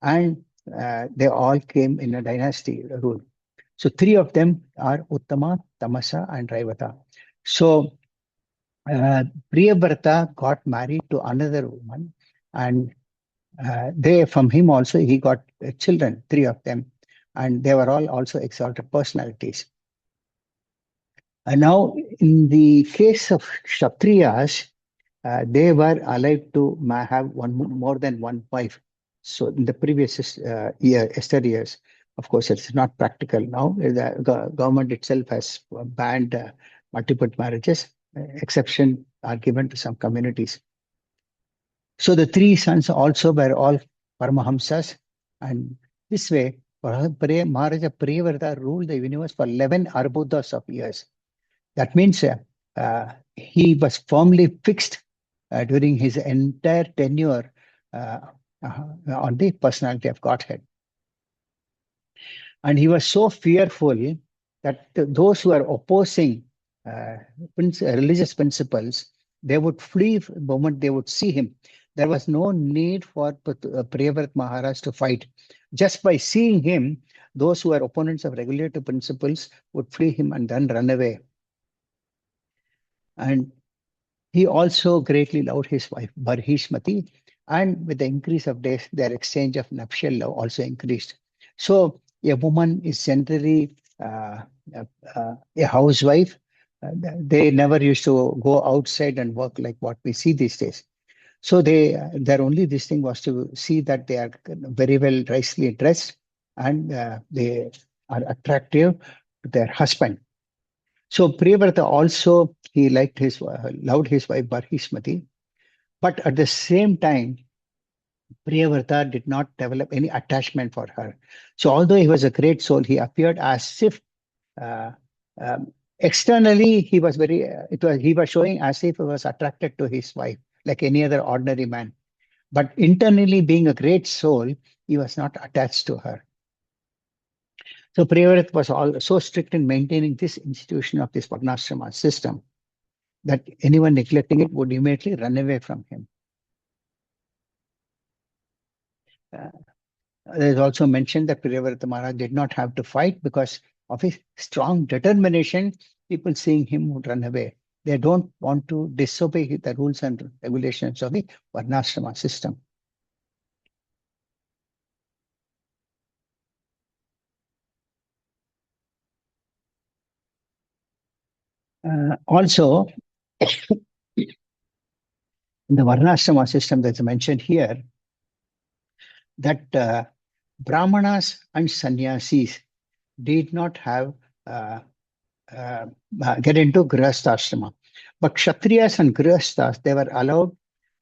and they all came in a dynasty rule. So 3 of them are Uttama, Tamasa, and Raivata. So Priyavrata got married to another woman, and from him also he got children, 3 of them, and they were all also exalted personalities. And now, in the case of Kshatriyas, they were allowed to have more than one wife. So in the previous years, of course, it's not practical now. The government itself has banned multiple marriages. Exception are given to some communities. So the 3 sons also were all Paramahamsas, and this way, Maharaja Priyavrata ruled the universe for 11 arbudas of years. That means he was firmly fixed during his entire tenure on the personality of Godhead. And he was so fearful that those who are opposing religious principles, they would flee the moment they would see him. There was no need for Priyavrat Maharaj to fight. Just by seeing him, those who were opponents of regulative principles would flee him and then run away. And he also greatly loved his wife, Barhishmati, and with the increase of days, their exchange of nuptial love also increased. So a woman is generally a housewife. They never used to go outside and work like what we see these days. So their only this thing was to see that they are very well nicely dressed and they are attractive to their husband. So Priyavrata also he loved his wife Barhishmati, but at the same time Priyavrata did not develop any attachment for her. So although he was a great soul, he appeared as if uh, externally he was he was showing as if he was attracted to his wife like any other ordinary man. But internally, being a great soul, he was not attached to her. So Priyavrat was so strict in maintaining this institution of this Varnashrama system that anyone neglecting it would immediately run away from him. Uh, There is also mentioned that Priyavrata Maharaj did not have to fight because of his strong determination. People seeing him would run away. They don't want to disobey the rules and regulations of the Varnashrama system. Also, in the Varnashrama system that's mentioned here, that Brahmanas and sannyasis did not have uh, get into Grihastha. But Kshatriyas and Grihasthas, they were allowed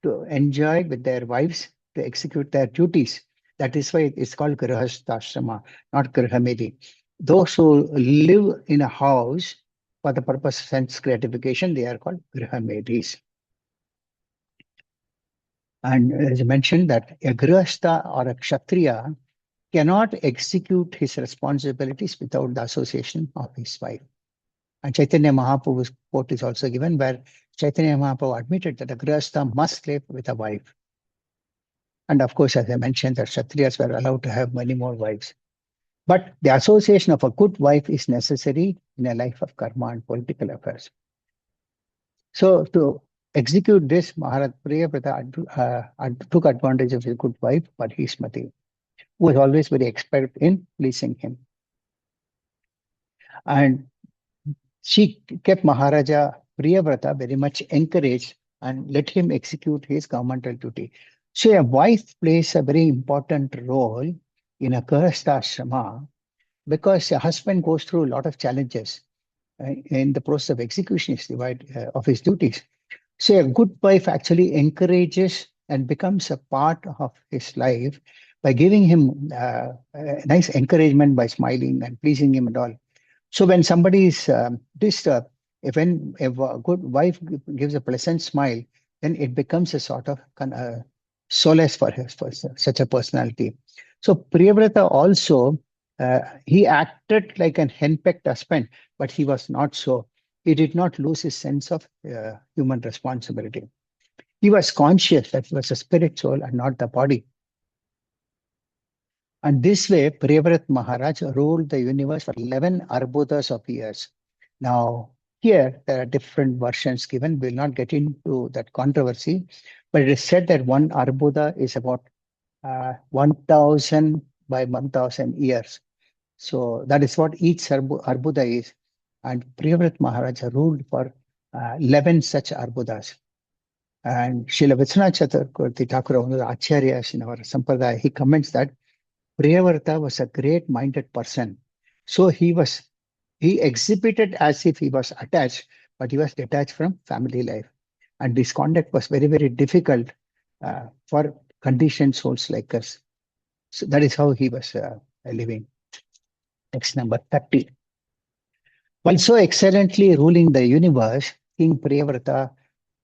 to enjoy with their wives to execute their duties. That is why it's called Grihastha, not Grihamedi. Those who live in a house for the purpose of sense gratification, they are called Grihamedis. And as I mentioned that a Grihastha or a Kshatriya cannot execute his responsibilities without the association of his wife. And Chaitanya Mahaprabhu's quote is also given where Chaitanya Mahaprabhu admitted that a Grihastha must live with a wife. And of course, as I mentioned, that Kshatriyas were allowed to have many more wives. But the association of a good wife is necessary in a life of karma and political affairs. So to execute this, Maharaj Priyavrata took advantage of his good wife, Parhishmati, who was always very expert in pleasing him. And she kept Maharaja Priyavrata very much encouraged and let him execute his governmental duty. So a wife plays a very important role in a Grihastha ashrama because a husband goes through a lot of challenges in the process of execution of his duties. So a good wife actually encourages and becomes a part of his life by giving him a nice encouragement by smiling and pleasing him and all. So when somebody is disturbed, if a good wife gives a pleasant smile, then it becomes a sort of solace for such a personality. So Priyavrata also, he acted like an henpecked husband, but he was not so. He did not lose his sense of human responsibility. He was conscious that he was a spirit soul and not the body. And this way, Priyavrat Maharaj ruled the universe for 11 arbudas of years. Now, here there are different versions given. We'll not get into that controversy, but it is said that one arbuda is about 1,000 by 1,000 years. So that is what each arbuda is. And Priyavrat Maharaj ruled for 11 such arbudas. And Srila Vishwanath Chaturthi Thakur, one of the acharyas in our sampradaya, he comments that Priyavrata was a great-minded person. So he exhibited as if he was attached, but he was detached from family life. And this conduct was very, very difficult for conditioned souls like us. So that is how he was living. Next, number 30. While so excellently ruling the universe, King Priyavrata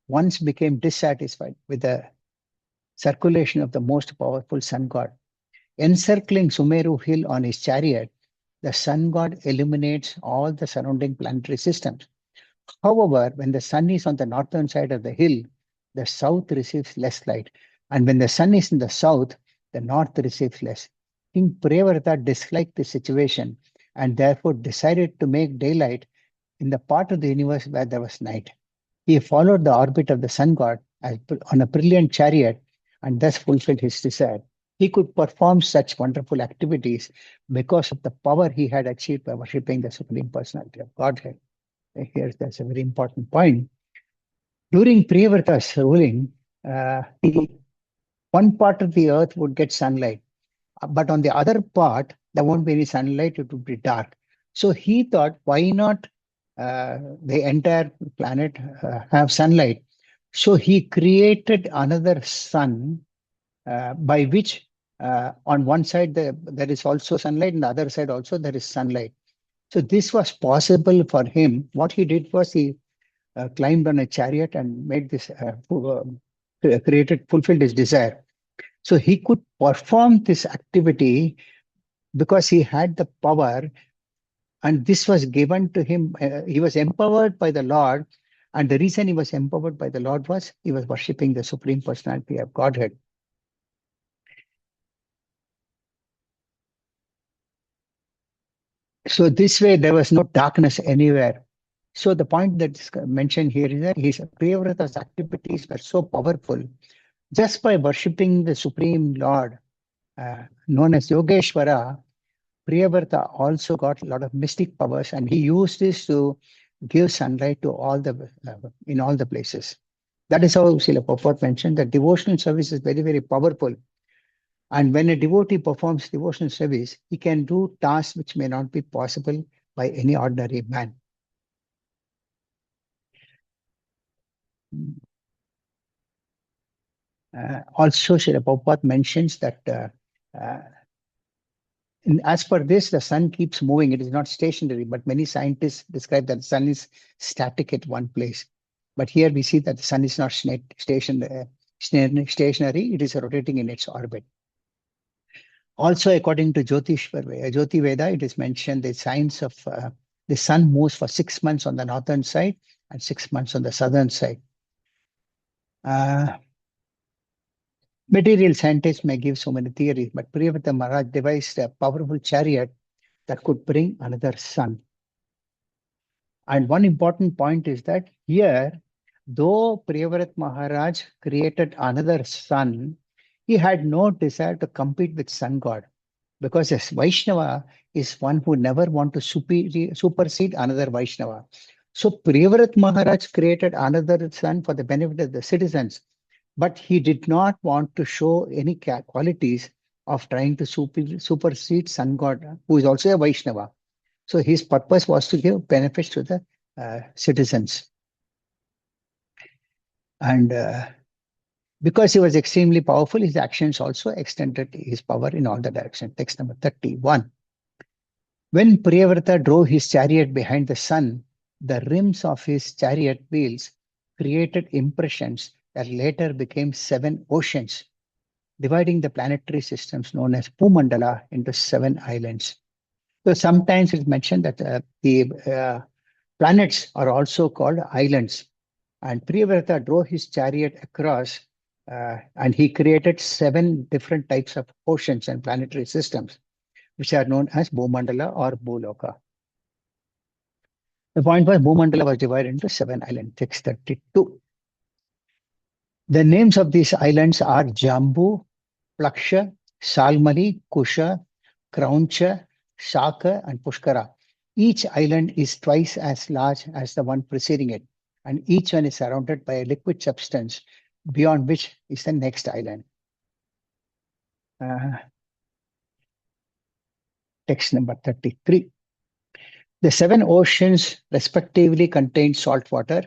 once became dissatisfied with the circulation of the most powerful sun god. Encircling Sumeru hill on his chariot, the sun god illuminates all the surrounding planetary systems. However, when the sun is on the northern side of the hill, the south receives less light. And when the sun is in the south, the north receives less. King Priyavrata disliked the situation and therefore decided to make daylight in the part of the universe where there was night. He followed the orbit of the sun god on a brilliant chariot and thus fulfilled his desire. He could perform such wonderful activities because of the power he had achieved by worshipping the Supreme Personality of Godhead. Here, that's a very important point. During Priyavrata's ruling, one part of the earth would get sunlight, but on the other part, there won't be any sunlight, it would be dark. So he thought, why not the entire planet have sunlight? So he created another sun by which on one side there is also sunlight, and the other side also there is sunlight. So this was possible for him. What he did was he climbed on a chariot and made this, fulfilled his desire. So he could perform this activity because he had the power, and this was given to him. He was empowered by the Lord, and the reason he was empowered by the Lord was he was worshipping the Supreme Personality of Godhead. So this way, there was no darkness anywhere. So the point that's mentioned here is that his Priyavrata's activities were so powerful. Just by worshipping the Supreme Lord, known as Yogeshwara, Priyavrata also got a lot of mystic powers, and he used this to give sunlight to all the in all the places. That is how Srila Prabhupada mentioned that devotional service is very, very powerful. And when a devotee performs devotional service, he can do tasks which may not be possible by any ordinary man. Also, Srila Prabhupada mentions that as per this, the sun keeps moving. It is not stationary, but many scientists describe that the sun is static at one place. But here we see that the sun is not stationary. It is rotating in its orbit. Also, according to Jyoti Veda, it is mentioned the signs of the sun moves for 6 months on the northern side and 6 months on the southern side. Material scientists may give so many theories, but Priyavrata Maharaj devised a powerful chariot that could bring another sun. And one important point is that here, though Priyavrata Maharaj created another sun, he had no desire to compete with sun god, because a Vaishnava is one who never want to supersede another Vaishnava. So Priyavrata Maharaj created another sun for the benefit of the citizens, but he did not want to show any qualities of trying to supersede sun god, who is also a Vaishnava. So his purpose was to give benefits to the citizens. And because he was extremely powerful, his actions also extended his power in all the directions. Text number 31. When Priyavrata drove his chariot behind the sun, the rims of his chariot wheels created impressions that later became 7 oceans, dividing the planetary systems known as Bhumandala into 7 islands. So sometimes it's mentioned that the planets are also called islands. And Priyavrata drove his chariot across and he created 7 different types of oceans and planetary systems, which are known as Bhumandala or Bhuloka. The point was Bhumandala was divided into 7 islands. Text 32. The names of these islands are Jambu, Plaksha, Salmali, Kusha, Krauncha, Shaka, and Pushkara. Each island is twice as large as the one preceding it, and each one is surrounded by a liquid substance, beyond which is the next island. Text number 33. The 7 oceans respectively contain salt water,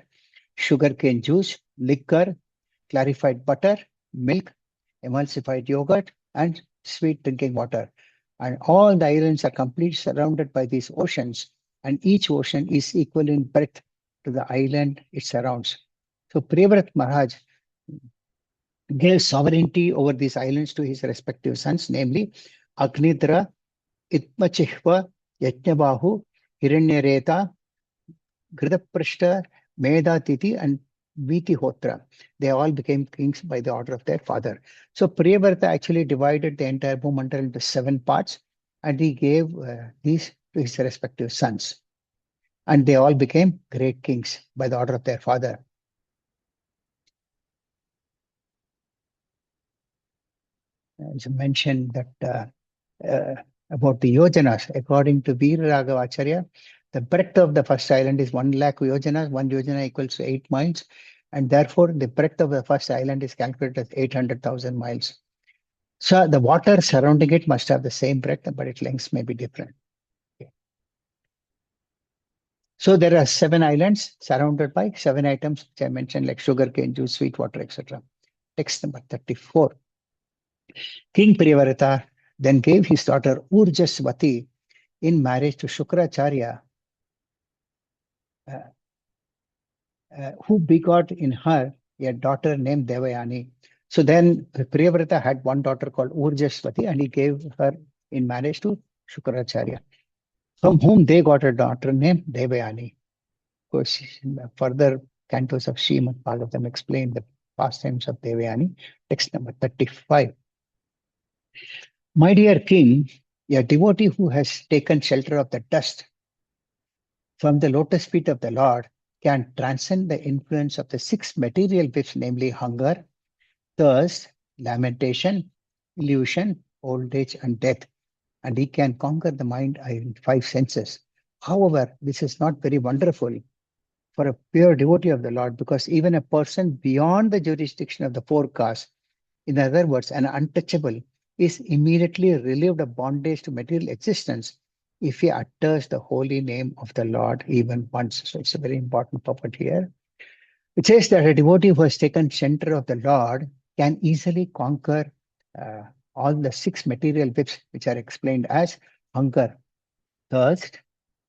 sugarcane juice, liquor, clarified butter, milk, emulsified yogurt, and sweet drinking water. And all the islands are completely surrounded by these oceans, and each ocean is equal in breadth to the island it surrounds. So Priyavrata Maharaj gave sovereignty over these islands to his respective sons, namely Agnidra, Itmachihva, Yajnabahu, Hiranyareta, Gritaprashta, Medatiti, and Vitihotra. They all became kings by the order of their father. So Priyavrata actually divided the entire Bhumandal into 7 parts, and he gave these to his respective sons. And they all became great kings by the order of their father. As I mentioned that about the yojanas, according to Veera Raghavacharya, the breadth of the first island is 1 lakh yojanas. 1 yojana equals to 8 miles. And therefore, the breadth of the first island is calculated as 800,000 miles. So the water surrounding it must have the same breadth, but its lengths may be different. Okay. So there are 7 islands surrounded by 7 items, which I mentioned, like sugar cane juice, sweet water, etc. Text number 34. King Priyavrata then gave his daughter Urjaswati in marriage to Shukracharya, who begot in her a daughter named Devayani. So then Priyavrata had one daughter called Urjaswati, and he gave her in marriage to Shukracharya, from whom they got a daughter named Devayani. Of course, in the further cantos of Srimad Bhagavatam explain the pastimes of Devayani. Text number 35. My dear king, a devotee who has taken shelter of the dust from the lotus feet of the Lord can transcend the influence of the 6 material whips, namely hunger, thirst, lamentation, illusion, old age, and death, and he can conquer the mind in 5 senses. However, this is not very wonderful for a pure devotee of the Lord, because even a person beyond the jurisdiction of the 4 castes, in other words, an untouchable, is immediately relieved of bondage to material existence if he utters the holy name of the Lord even once. So it's a very important purport here. It says that a devotee who has taken shelter of the Lord can easily conquer all the 6 material whips, which are explained as hunger, thirst,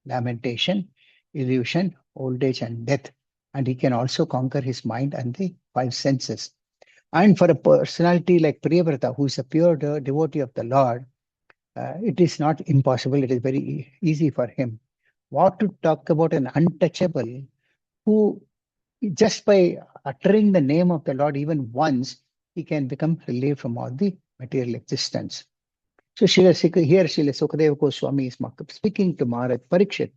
lamentation, illusion, old age, and death. And he can also conquer his mind and the 5 senses. And for a personality like Priyavrata, who is a pure devotee of the Lord, it is not impossible. It is very easy for him. What to talk about an untouchable who, just by uttering the name of the Lord even once, he can become relieved from all the material existence. So here Srila Sukadeva Goswami is speaking to Maharaj Parikshit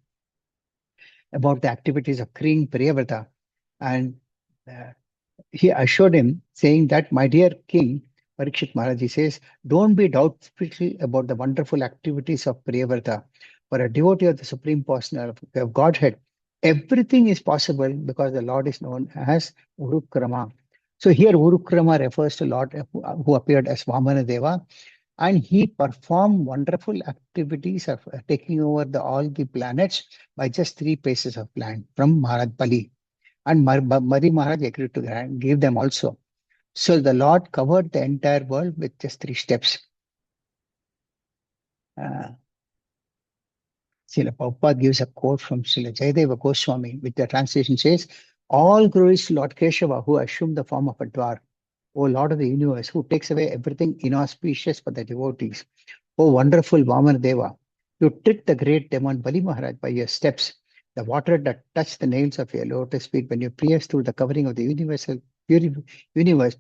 about the activities of King Priyavrata, and he assured him, saying that, my dear king, Parikshit Maharaj, he says, don't be doubtful about the wonderful activities of Priyavrata. For a devotee of the Supreme Personality of Godhead, everything is possible because the Lord is known as Urukrama. So here Urukrama refers to Lord who appeared as Vamana Deva, and he performed wonderful activities of taking over all the planets by just 3 paces of land from Maharaj Bali. And Mari Maharaj agreed to give them also. So the Lord covered the entire world with just 3 steps. Srila Prabhupada gives a quote from Srila Jayadeva Goswami, which the translation says, all glories to Lord Keshava, who assumed the form of a dwarf. O Lord of the universe, who takes away everything inauspicious for the devotees. O wonderful Vamana Deva, you tricked the great demon Bali Maharaj by your steps. The water that touched the nails of your lotus feet when you pierced through the covering of the universe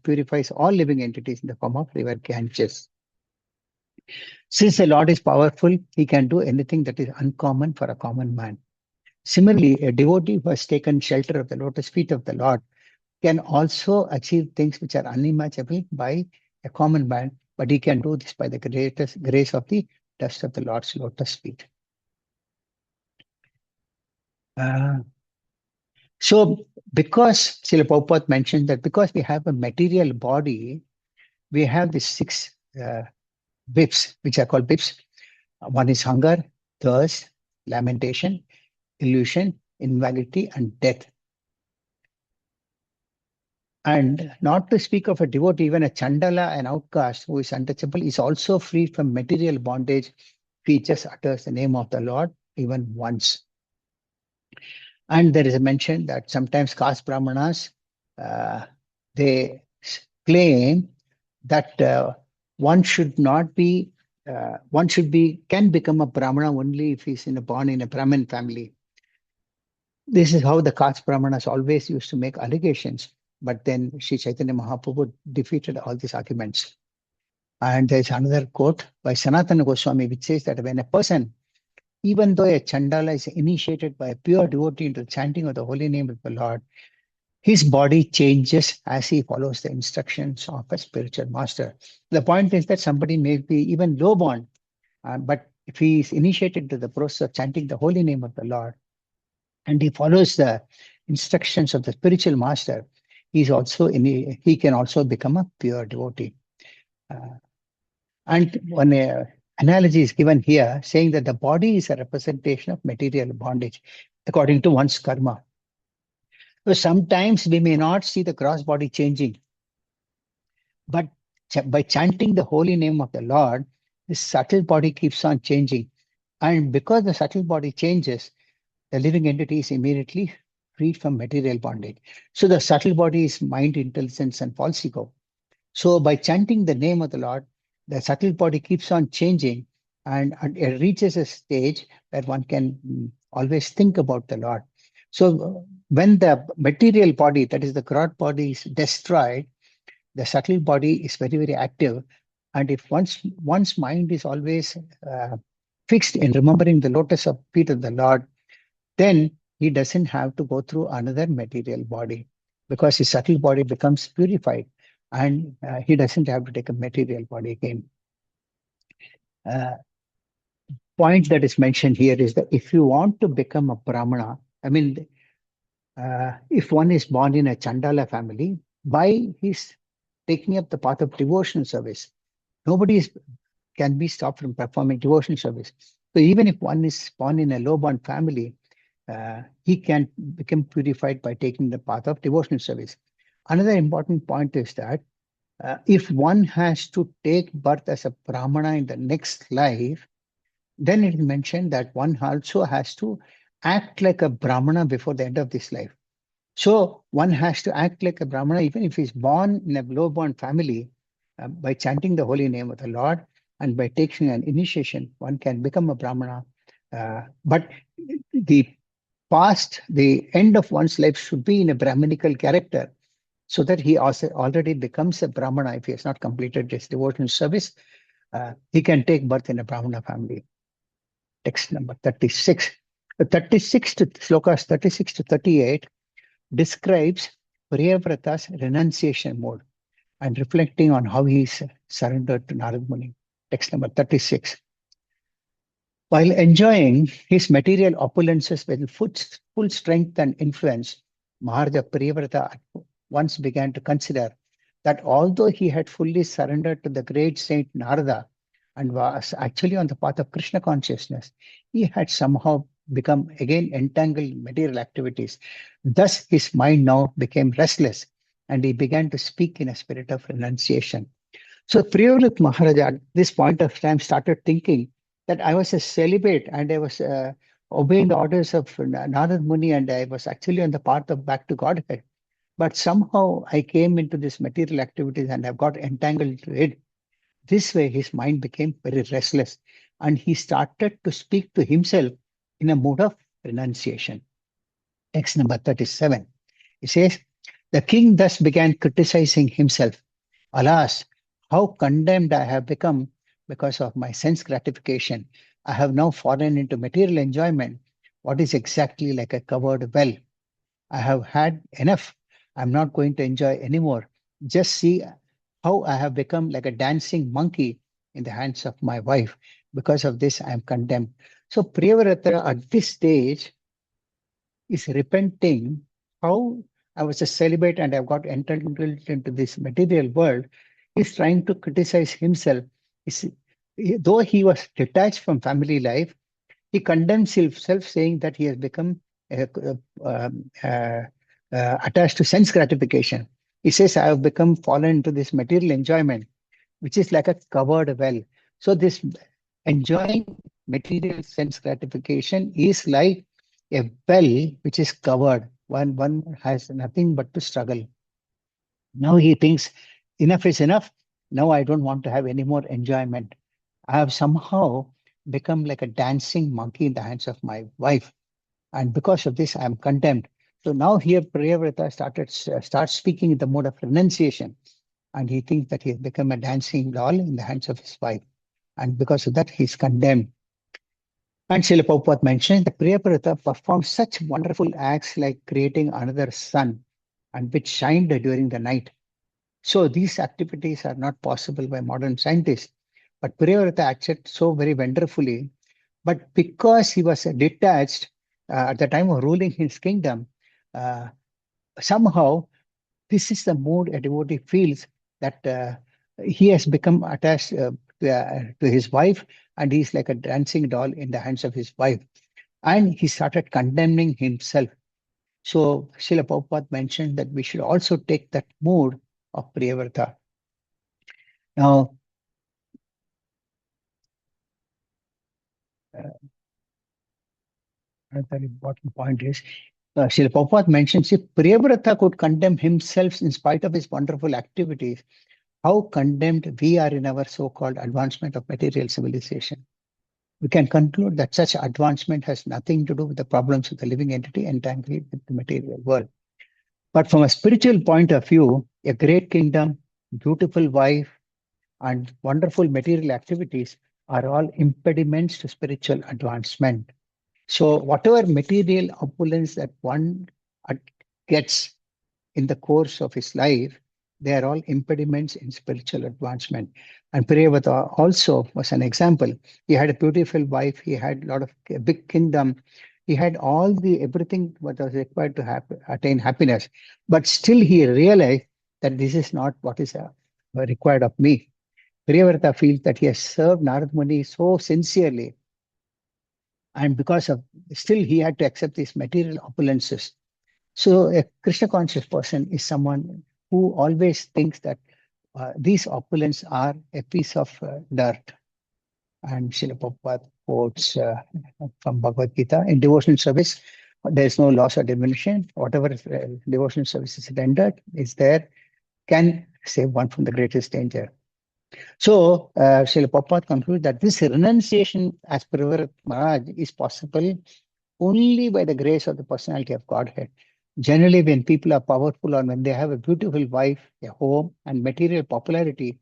purifies all living entities in the form of river Ganges. Since the Lord is powerful, he can do anything that is uncommon for a common man. Similarly, a devotee who has taken shelter of the lotus feet of the Lord can also achieve things which are unimaginable by a common man, but he can do this by the greatest grace of the dust of the Lord's lotus feet. So because Srila Prabhupada mentioned that because we have a material body, we have these 6 whips, which are called whips. One is hunger, thirst, lamentation, illusion, invalidity, and death. And not to speak of a devotee, even a Chandala, an outcast who is untouchable, is also free from material bondage if he just utters the name of the Lord even once. And there is a mention that sometimes caste brahmanas, they claim that one can become a brahmana only if he's born in a Brahmin family. This is how the caste brahmanas always used to make allegations, but then Sri Chaitanya Mahaprabhu defeated all these arguments. And there's another quote by Sanatana Goswami, which says that when a person, even though a Chandala is initiated by a pure devotee into the chanting of the holy name of the Lord, his body changes as he follows the instructions of a spiritual master. The point is that somebody may be even low born, but if he is initiated to the process of chanting the holy name of the Lord and he follows the instructions of the spiritual master, he can also become a pure devotee. And one analogy is given here saying that the body is a representation of material bondage according to one's karma. So sometimes we may not see the gross body changing, but by chanting the holy name of the Lord, the subtle body keeps on changing. And because the subtle body changes, the living entity is immediately freed from material bondage. So the subtle body is mind, intelligence, and false ego. So by chanting the name of the Lord, the subtle body keeps on changing and it reaches a stage where one can always think about the Lord. So when the material body, that is the gross body, is destroyed, the subtle body is very, very active. And if one's mind is always fixed in remembering the lotus of feet of the Lord, then he doesn't have to go through another material body because his subtle body becomes purified and he doesn't have to take a material body again. Point that is mentioned here is that if you want to become a Brahmana, I mean, if one is born in a Chandala family, by his taking up the path of devotional service, nobody can be stopped from performing devotional service. So even if one is born in a low-born family, he can become purified by taking the path of devotional service. Another important point is that if one has to take birth as a Brahmana in the next life, then it is mentioned that one also has to act like a Brahmana before the end of this life. So one has to act like a Brahmana even if he's born in a low-born family. By chanting the holy name of the Lord and by taking an initiation, one can become a Brahmana. But the end of one's life should be in a Brahminical character so that he also already becomes a Brahmana. If he has not completed his devotional service, he can take birth in a Brahmana family. Text number 36. The 36 to slokas 36 to 38 describes Priyavrata's renunciation mode and reflecting on how he surrendered to Narad Muni. Text number 36. While enjoying his material opulences with full strength and influence, Maharaja Priyavrata once began to consider that although he had fully surrendered to the great Saint Narada and was actually on the path of Krishna consciousness, he had somehow become again entangled in material activities. Thus, his mind now became restless and he began to speak in a spirit of renunciation. So Priyavrata Maharaja at this point of time started thinking that I was a celibate and I was obeying the orders of Narad Muni and I was actually on the path of back to Godhead. But somehow I came into this material activities and I've got entangled into it. This way his mind became very restless and he started to speak to himself in a mood of renunciation. Text number 37. It says, the king thus began criticizing himself. Alas, how condemned I have become because of my sense gratification. I have now fallen into material enjoyment, what is exactly like a covered well. I have had enough. I'm not going to enjoy anymore. Just see how I have become like a dancing monkey in the hands of my wife. Because of this, I am condemned. So Priyavrata at this stage is repenting how I was a celibate and I've got entangled into this material world. He's trying to criticize himself. Though he was detached from family life, he condemns himself, saying that he has become attached to sense gratification. He says, I have become fallen into this material enjoyment, which is like a covered well. So this enjoying material sense gratification is like a well which is covered. One has nothing but to struggle. Now he thinks enough is enough. Now I don't want to have any more enjoyment. I have somehow become like a dancing monkey in the hands of my wife. and because of this, I am condemned. So now here Priyavrata starts speaking in the mode of renunciation, and he thinks that he has become a dancing doll in the hands of his wife, and because of that, he is condemned. And Srila Prabhupada mentioned that Priyavrata performed such wonderful acts like creating another sun, and which shined during the night. So these activities are not possible by modern scientists, but Priyavrata acted so very wonderfully. But because he was detached at the time of ruling his kingdom, uh, somehow this is the mood a devotee feels, that he has become attached to his wife, and he's like a dancing doll in the hands of his wife. And he started condemning himself. So Srila Prabhupada mentioned that we should also take that mood of Priyavrata. Now, another important point is, Srila Prabhupada mentions, if Priyavrata could condemn himself in spite of his wonderful activities, how condemned we are in our so-called advancement of material civilization. We can conclude that such advancement has nothing to do with the problems of the living entity entangled with the material world. But from a spiritual point of view, a great kingdom, beautiful wife, and wonderful material activities are all impediments to spiritual advancement. So whatever material opulence that one gets in the course of his life, they are all impediments in spiritual advancement. And Priyavata also was an example. He had a beautiful wife, he had a lot of a big kingdom, he had all the everything what was required to attain happiness. But still he realized that this is not what is required of me. Priyavrata feels that he has served Narad Muni so sincerely, and because of still he had to accept these material opulences. So a Krishna conscious person is someone who always thinks that these opulence are a piece of dirt. And Srila Prabhupada quotes from Bhagavad Gita, in devotional service, there is no loss or diminution. Whatever devotional service is rendered is there, can save one from the greatest danger. So Srila Prabhupada concludes that this renunciation, as per Maharaj, is possible only by the grace of the personality of Godhead. Generally, when people are powerful or when they have a beautiful wife, a home, and material popularity,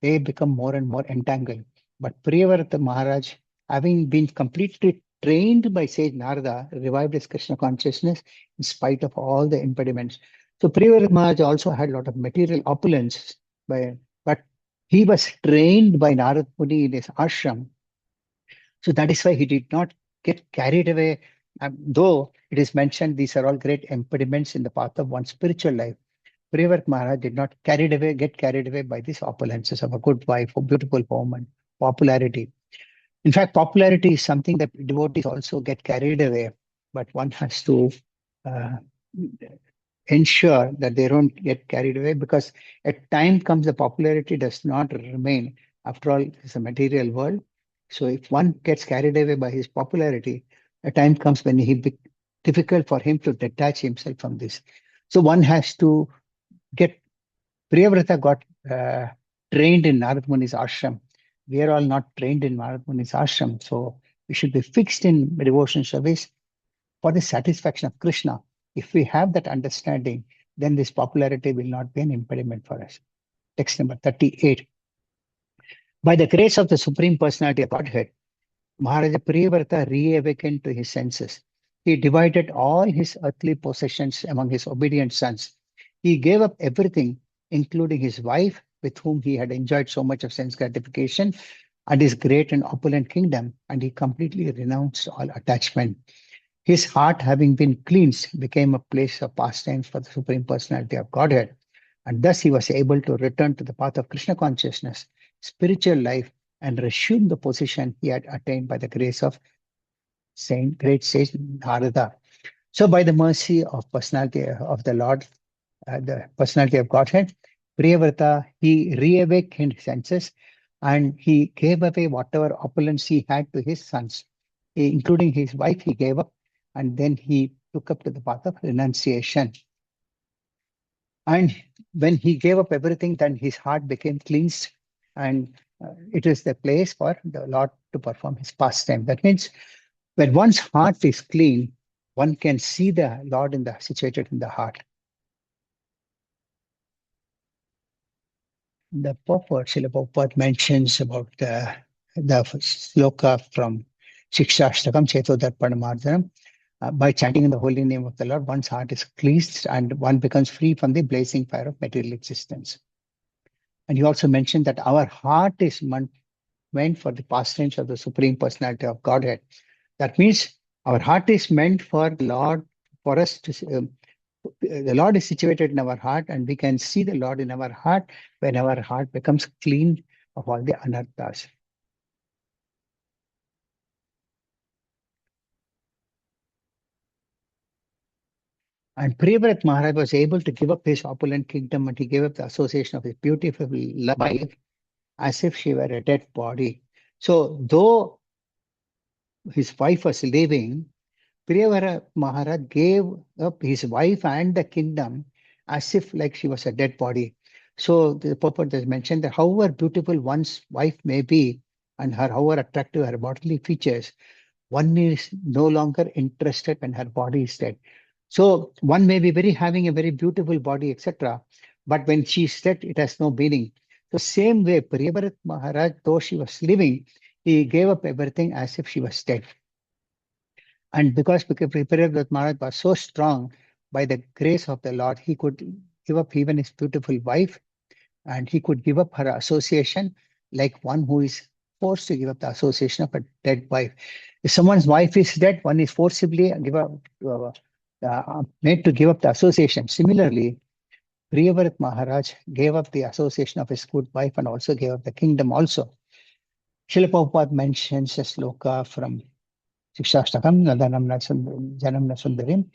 they become more and more entangled. But Priyavrata Maharaj, having been completely trained by sage Narada, revived his Krishna consciousness in spite of all the impediments. So Priyavrata Maharaj also had a lot of material opulence, but he was trained by Narad Muni in his ashram. So that is why he did not get carried away. Though it is mentioned these are all great impediments in the path of one's spiritual life, Priyavrata Maharaj did not get carried away by these opulences of a good wife, a beautiful home, and popularity. In fact, popularity is something that devotees also get carried away, but one has to uh, ensure that they don't get carried away, because at time comes the popularity does not remain. After all, it's a material world. So if one gets carried away by his popularity, a time comes when difficult for him to detach himself from this. So one has to get Priyavrata got trained in Narad Muni's ashram. We are all not trained in Narad Muni's ashram, so we should be fixed in devotion service for the satisfaction of Krishna. If we have that understanding, then this popularity will not be an impediment for us. Text number 38. By the grace of the Supreme Personality of Godhead, Maharaja Priyavrata reawakened to his senses. He divided all his earthly possessions among his obedient sons. He gave up everything, including his wife, with whom he had enjoyed so much of sense gratification, and his great and opulent kingdom, and he completely renounced all attachment. His heart, having been cleansed, became a place of pastimes for the Supreme Personality of Godhead. And thus he was able to return to the path of Krishna consciousness, spiritual life, and resume the position he had attained by the grace of great sage Narada. So by the mercy of personality of the Lord, the personality of Godhead, Priyavrata, he reawakened his senses, and he gave away whatever opulence he had to his sons, including his wife, he gave up, and then he took up to the path of renunciation. And when he gave up everything, then his heart became cleansed, and it is the place for the Lord to perform his pastime. That means when one's heart is clean, one can see the Lord situated in the heart. The purport, Srila Prabhupada mentions about the sloka from Shikshashtakam, Chetodarpanamardanam. By chanting in the holy name of the Lord, one's heart is cleansed and one becomes free from the blazing fire of material existence. And he also mentioned that our heart is meant for the pastimes of the Supreme Personality of Godhead. That means our heart is meant for the Lord, for us to. The Lord is situated in our heart, and we can see the Lord in our heart when our heart becomes clean of all the anarthas. And Priyavrat Maharaj was able to give up his opulent kingdom, and he gave up the association of his beautiful wife as if she were a dead body. So, though his wife was living, Priyavrat Maharaj gave up his wife and the kingdom as if like she was a dead body. So the purport has mentioned that however beautiful one's wife may be and however attractive her bodily features, one is no longer interested when her body is dead. So one may be having a very beautiful body, etc. But when she's dead, it has no meaning. The same way, Priyavrat Maharaj, though she was living, he gave up everything as if she was dead. And because Prithviraj Maharaj was so strong, by the grace of the Lord, he could give up even his beautiful wife, and he could give up her association like one who is forced to give up the association of a dead wife. If someone's wife is dead, one is forcibly made to give up the association. Similarly, Priyavrat Maharaj gave up the association of his good wife and also gave up the kingdom also. Srila Prabhupada mentions a sloka from Shikshashtakam, Janam Nasundarim,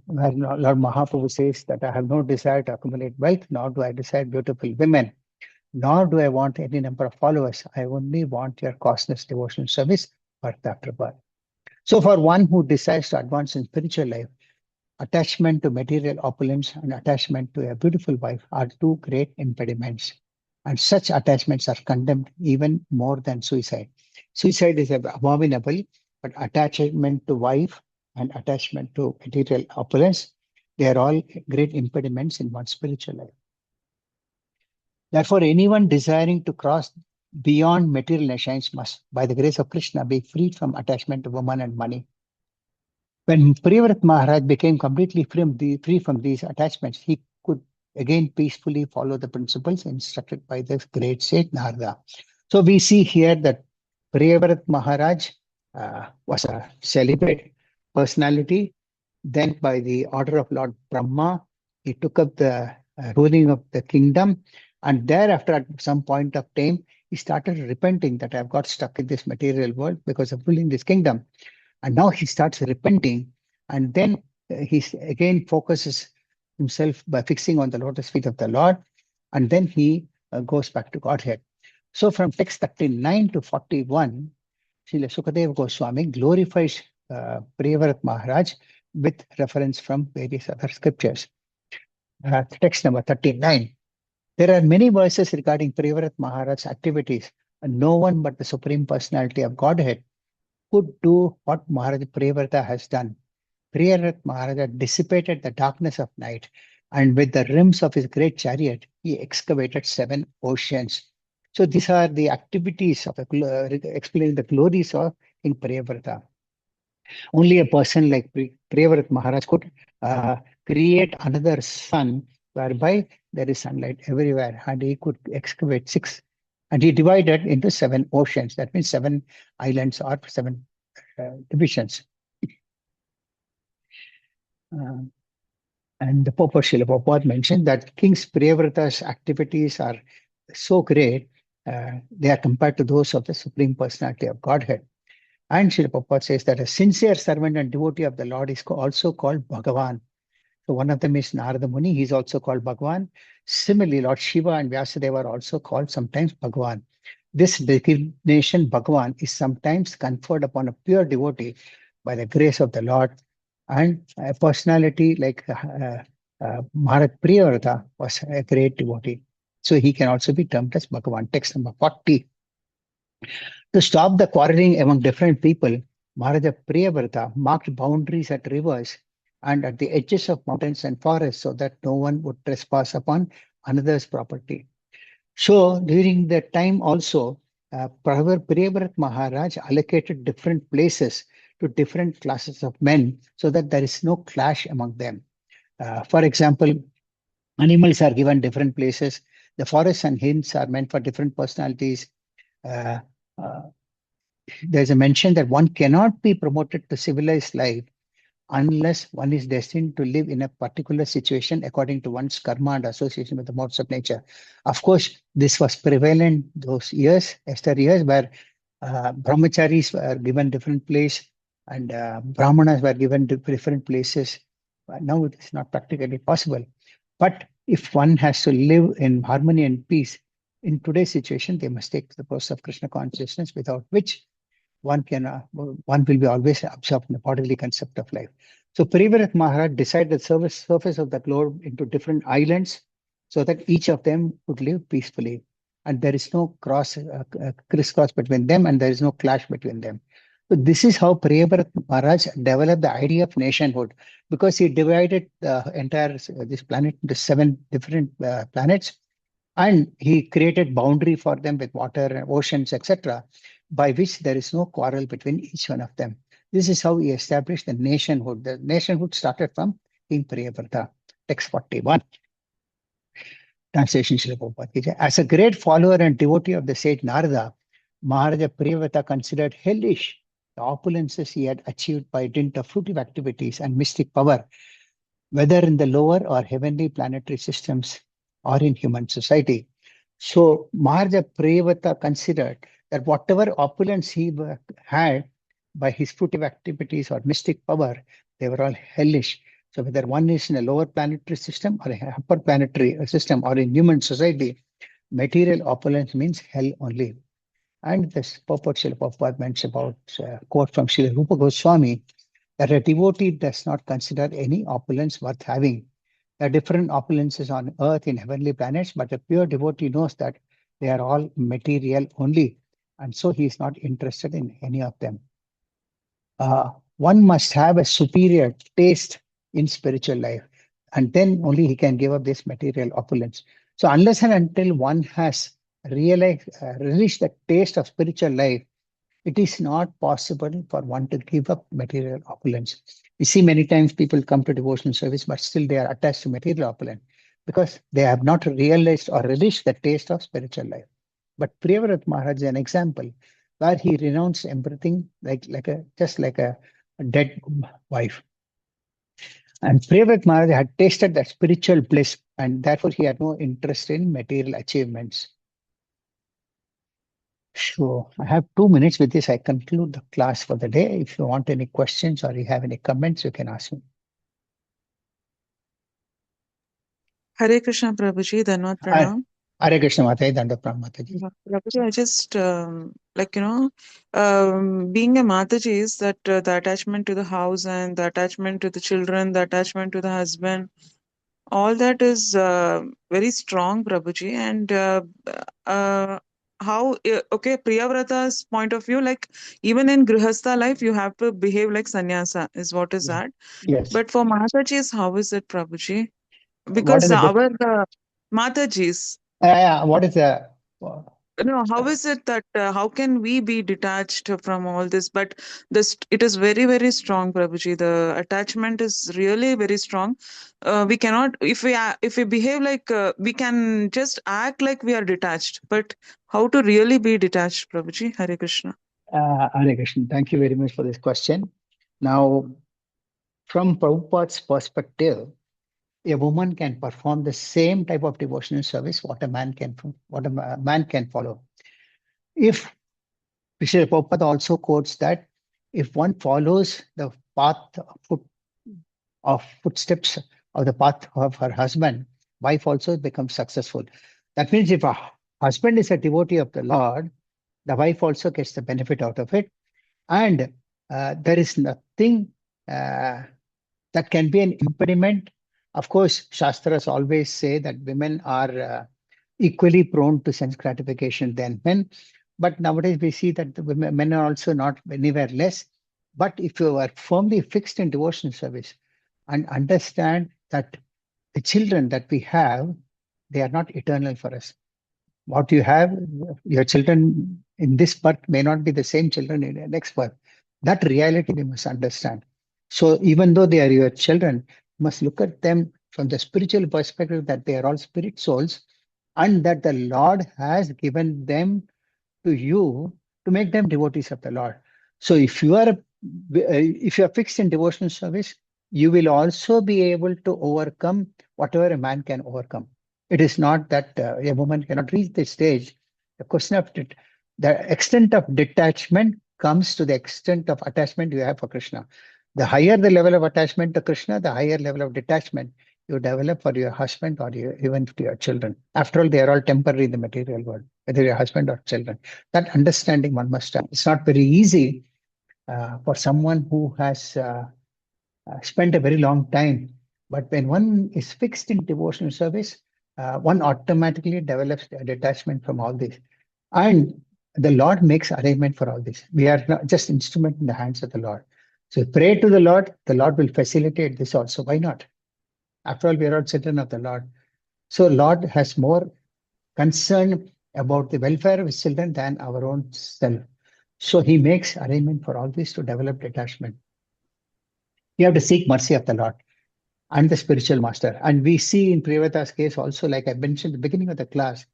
where Lord Mahaprabhu says that I have no desire to accumulate wealth, nor do I desire beautiful women, nor do I want any number of followers. I only want your costless devotional service, birth after birth. So for one who desires to advance in spiritual life, attachment to material opulence and attachment to a beautiful wife are two great impediments. And such attachments are condemned even more than suicide. Suicide is abominable, but attachment to wife and attachment to material opulence, they are all great impediments in one's spiritual life. Therefore, anyone desiring to cross beyond material nations must, by the grace of Krishna, be freed from attachment to woman and money. When Priyavrat Maharaj became completely free from these attachments, he could again peacefully follow the principles instructed by the great sage Narada. So we see here that Priyavrat Maharaj was a celebrated personality. Then by the order of Lord Brahma, he took up the ruling of the kingdom. And thereafter, at some point of time, he started repenting that I've got stuck in this material world because of ruling this kingdom. And now he starts repenting, and then he again focuses himself by fixing on the lotus feet of the Lord, and then he goes back to Godhead. So from text 39 to 41, Srila Sukadeva Goswami glorifies Priyavrat Maharaj with reference from various other scriptures. Text number 39. There are many verses regarding Priyavrat Maharaj's activities, and no one but the Supreme Personality of Godhead could do what Maharaj Priyavrata has done. Priyavrat Maharaj dissipated the darkness of night, and with the rims of his great chariot, he excavated 7 oceans. So these are the activities of explaining the glories of King Priyavrata. Only a person like Priyavrat Maharaj could create another sun whereby there is sunlight everywhere, and he could excavate 6. And he divided into 7 oceans. That means 7 islands or 7 divisions. And the Papa Srila Prabhupada mentioned that King Priyavrata's activities are so great, they are compared to those of the Supreme Personality of Godhead. And Srila Prabhupada says that a sincere servant and devotee of the Lord is also called Bhagavan. So one of them is Narada Muni, he's also called Bhagavan. Similarly, Lord Shiva and Vyasadeva are also called sometimes Bhagavan. This designation Bhagavan is sometimes conferred upon a pure devotee by the grace of the Lord, and a personality like Maharaj Priyavrata was a great devotee. So he can also be termed as Bhagavan. Text number 40. To stop the quarreling among different people, Maharaja Priyavrata marked boundaries at rivers and at the edges of mountains and forests so that no one would trespass upon another's property. So during that time also, Priyavrat Maharaj allocated different places to different classes of men so that there is no clash among them. For example, animals are given different places. The forests and hills are meant for different personalities. Uh, uh, there's a mention that one cannot be promoted to civilized life unless one is destined to live in a particular situation according to one's karma and association with the modes of nature. Of course, this was prevalent those years, yesteryears, where brahmacharis were given different place and brahmanas were given different places. Now it is not practically possible. But if one has to live in harmony and peace, in today's situation, they must take the process of Krishna consciousness, without which one will be always absorbed in the bodily concept of life. So Privarath Maharaj decided the surface of the globe into different islands so that each of them would live peacefully. And there is no crisscross between them, and there is no clash between them. So this is how Priyavrat Maharaj developed the idea of nationhood, because he divided the entire this planet into 7 different planets, and he created boundary for them with water, oceans, etc., by which there is no quarrel between each one of them. This is how he established the nationhood. The nationhood started from King Priyavrata. Text 41. Translation Srila Prabhupada ki jai. As a great follower and devotee of the sage Narada, Maharaja Priyavrata considered hellish the opulences he had achieved by dint of fruitive activities and mystic power, whether in the lower or heavenly planetary systems or in human society. So Maharaja Priyavata considered that whatever opulence he had by his fruitive activities or mystic power, they were all hellish. So whether one is in a lower planetary system or a upper planetary system or in human society, material opulence means hell only. And this purport Srila Prabhupada mentions about quote from Srila Rupa Goswami, that a devotee does not consider any opulence worth having. There are different opulences on earth in heavenly planets, but a pure devotee knows that they are all material only, and so he is not interested in any of them. One must have a superior taste in spiritual life, and then only he can give up this material opulence. So unless and until one has reached the taste of spiritual life, it is not possible for one to give up material opulence. We see many times people come to devotional service, but still they are attached to material opulence because they have not realized or relished the taste of spiritual life. But Priyavrat Maharaj is an example where he renounced everything just like a dead wife. And Priyavrat Maharaj had tasted that spiritual bliss, and therefore he had no interest in material achievements. So I have 2 minutes. With this, I conclude the class for the day. If you want any questions or you have any comments, you can ask me. Hare Krishna Prabhuji, Dhanwad Pranam. Hare Krishna Mataji, Dandavat Pranam Mataji. Prabhuji, I just being a Mataji is that the attachment to the house and the attachment to the children, the attachment to the husband, all that is very strong, Prabhuji. And okay, Priyavrata's point of view, like even in Grihastha life, you have to behave like sannyasa, is what is that. Yes. But for Matajis, how is it, Prabhuji? What Because is the our Matajis, what is the no, how is it that how can we be detached from all this? But this it is very very strong, Prabhuji. The attachment is really very strong. We cannot if we behave like we can just act like we are detached. But how to really be detached, Prabhuji? Hare Krishna. Hare Krishna? Thank you very much for this question. Now, from Prabhupada's perspective, a woman can perform the same type of devotional service what a man can follow. If Srila Prabhupada also quotes that if one follows the footsteps of the path of her husband, wife also becomes successful. That means if a husband is a devotee of the Lord, the wife also gets the benefit out of it. And there is nothing that can be an impediment. Of course, Shastras always say that women are equally prone to sense gratification than men. But nowadays we see that the men are also not anywhere less. But if you are firmly fixed in devotional service and understand that the children that we have, they are not eternal for us. What you have, your children in this birth may not be the same children in the next birth. That reality we must understand. So even though they are your children, you must look at them from the spiritual perspective that they are all spirit souls and that the Lord has given them to you to make them devotees of the Lord. So if you are fixed in devotional service, you will also be able to overcome whatever a man can overcome. It is not that a woman cannot reach this stage. The question of the extent of detachment comes to the extent of attachment you have for Krishna. The higher the level of attachment to Krishna, the higher level of detachment you develop for your husband or even to your children. After all, they are all temporary in the material world, whether your husband or children. That understanding one must have. It's not very easy for someone who has spent a very long time. But when one is fixed in devotional service, one automatically develops a detachment from all this. And the Lord makes arrangement for all this. We are not just instrument in the hands of the Lord. So pray to the Lord will facilitate this also. Why not? After all, we are all children of the Lord. So Lord has more concern about the welfare of his children than our own self. So he makes arrangement for all this to develop detachment. You have to seek mercy of the Lord and the spiritual master. And we see in Priyavata's case also, like I mentioned at the beginning of the class,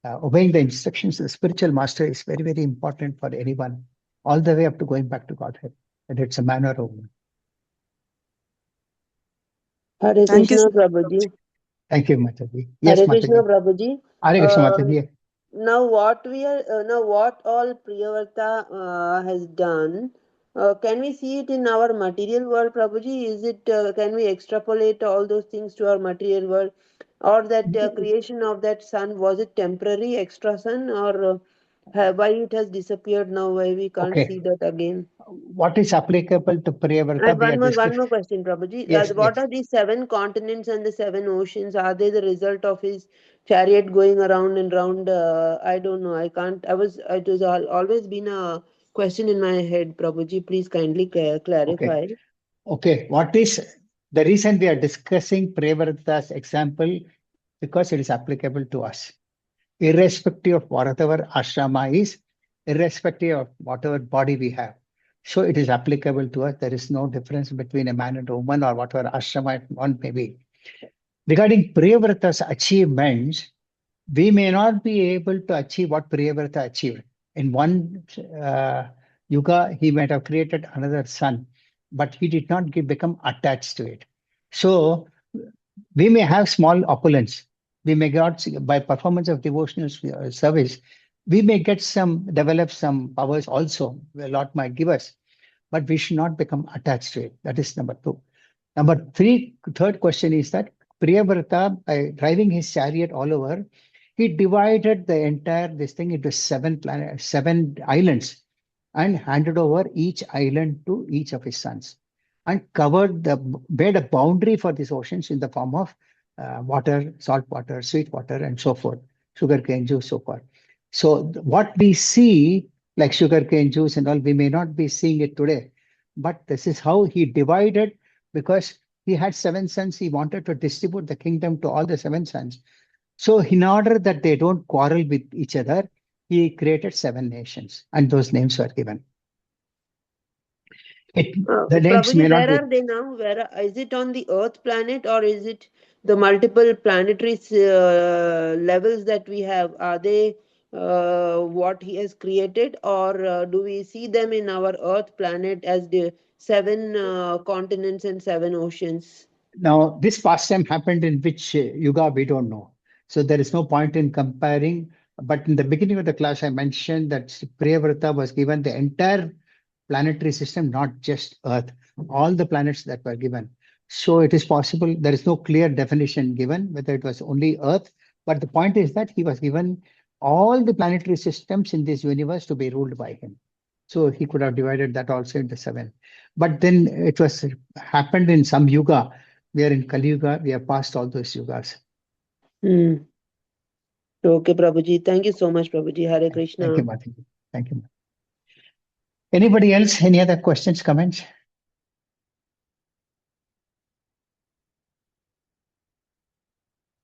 obeying the instructions of the spiritual master is very, very important for anyone, all the way up to going back to Godhead, whether it's a man or a woman. Hare Thank you Krishna, so Prabhuji. Thank you, Mataji. Yes, Hare Krishna, Mataji. Prabhuji. Hare Krishna, Uh, Mataji. now what all Priyavrta has done, can we see it in our material world, Prabhuji? Is it can we extrapolate all those things to our material world, or that creation of that sun, was it temporary extra sun, or why it has disappeared now? Why we can't see Okay. that again? What is applicable to And Priyavrata? We are one discussing. more question, Prabhuji. Yes, What yes. are these seven continents and the seven oceans? Are they the result of his chariot going around and round? I don't know. I can't. It was always been a question in my head, Prabhuji. Please kindly Okay. clarify. Okay. What is the reason we are discussing Priyavrata's example? Because it is applicable to us, irrespective of whatever ashrama is, irrespective of whatever body we have. So it is applicable to us. There is no difference between a man and a woman or whatever ashrama one may be. Regarding Priyavrata's achievements, we may not be able to achieve what Priyavrata achieved. In one yuga, he might have created another sun, but he did not become attached to it. So we may have small opulence. We may get, by performance of devotional service, we may get develop some powers also. A lot might give us, but we should not become attached to it. That is number two. Third question is that Priyavrata, by driving his chariot all over, he divided the entire this thing into seven islands, and handed over each island to each of his sons, and made a boundary for these oceans in the form of water, salt water, sweet water, and so forth, sugarcane juice, so forth. So what we see, like sugarcane juice and all, we may not be seeing it today, but this is how he divided, because he had seven sons. He wanted to distribute the kingdom to all the seven sons. So, in order that they don't quarrel with each other, he created seven nations, and those names were given. The names may Prabhuji, not where be. are they now? Is it on the Earth planet, or is it the multiple planetary levels that we have? Are they what he has created, or do we see them in our Earth planet as the seven continents and seven oceans? Now, this pastime happened in which yuga, we don't know. So, there is no point in comparing. But in the beginning of the class, I mentioned that Priyavrata was given the entire planetary system, not just Earth, all the planets that were given. So, it is possible, there is no clear definition given whether it was only Earth. But the point is that he was given all the planetary systems in this universe to be ruled by him. So, he could have divided that also into seven. But then it was happened in some yuga. We are in Kali Yuga. We have passed all those yugas. Hmm. Okay, Prabhuji. Thank you so much, Prabhuji. Hare Thank you, Krishna. Mataji. Thank you. Anybody else? Any other questions, comments?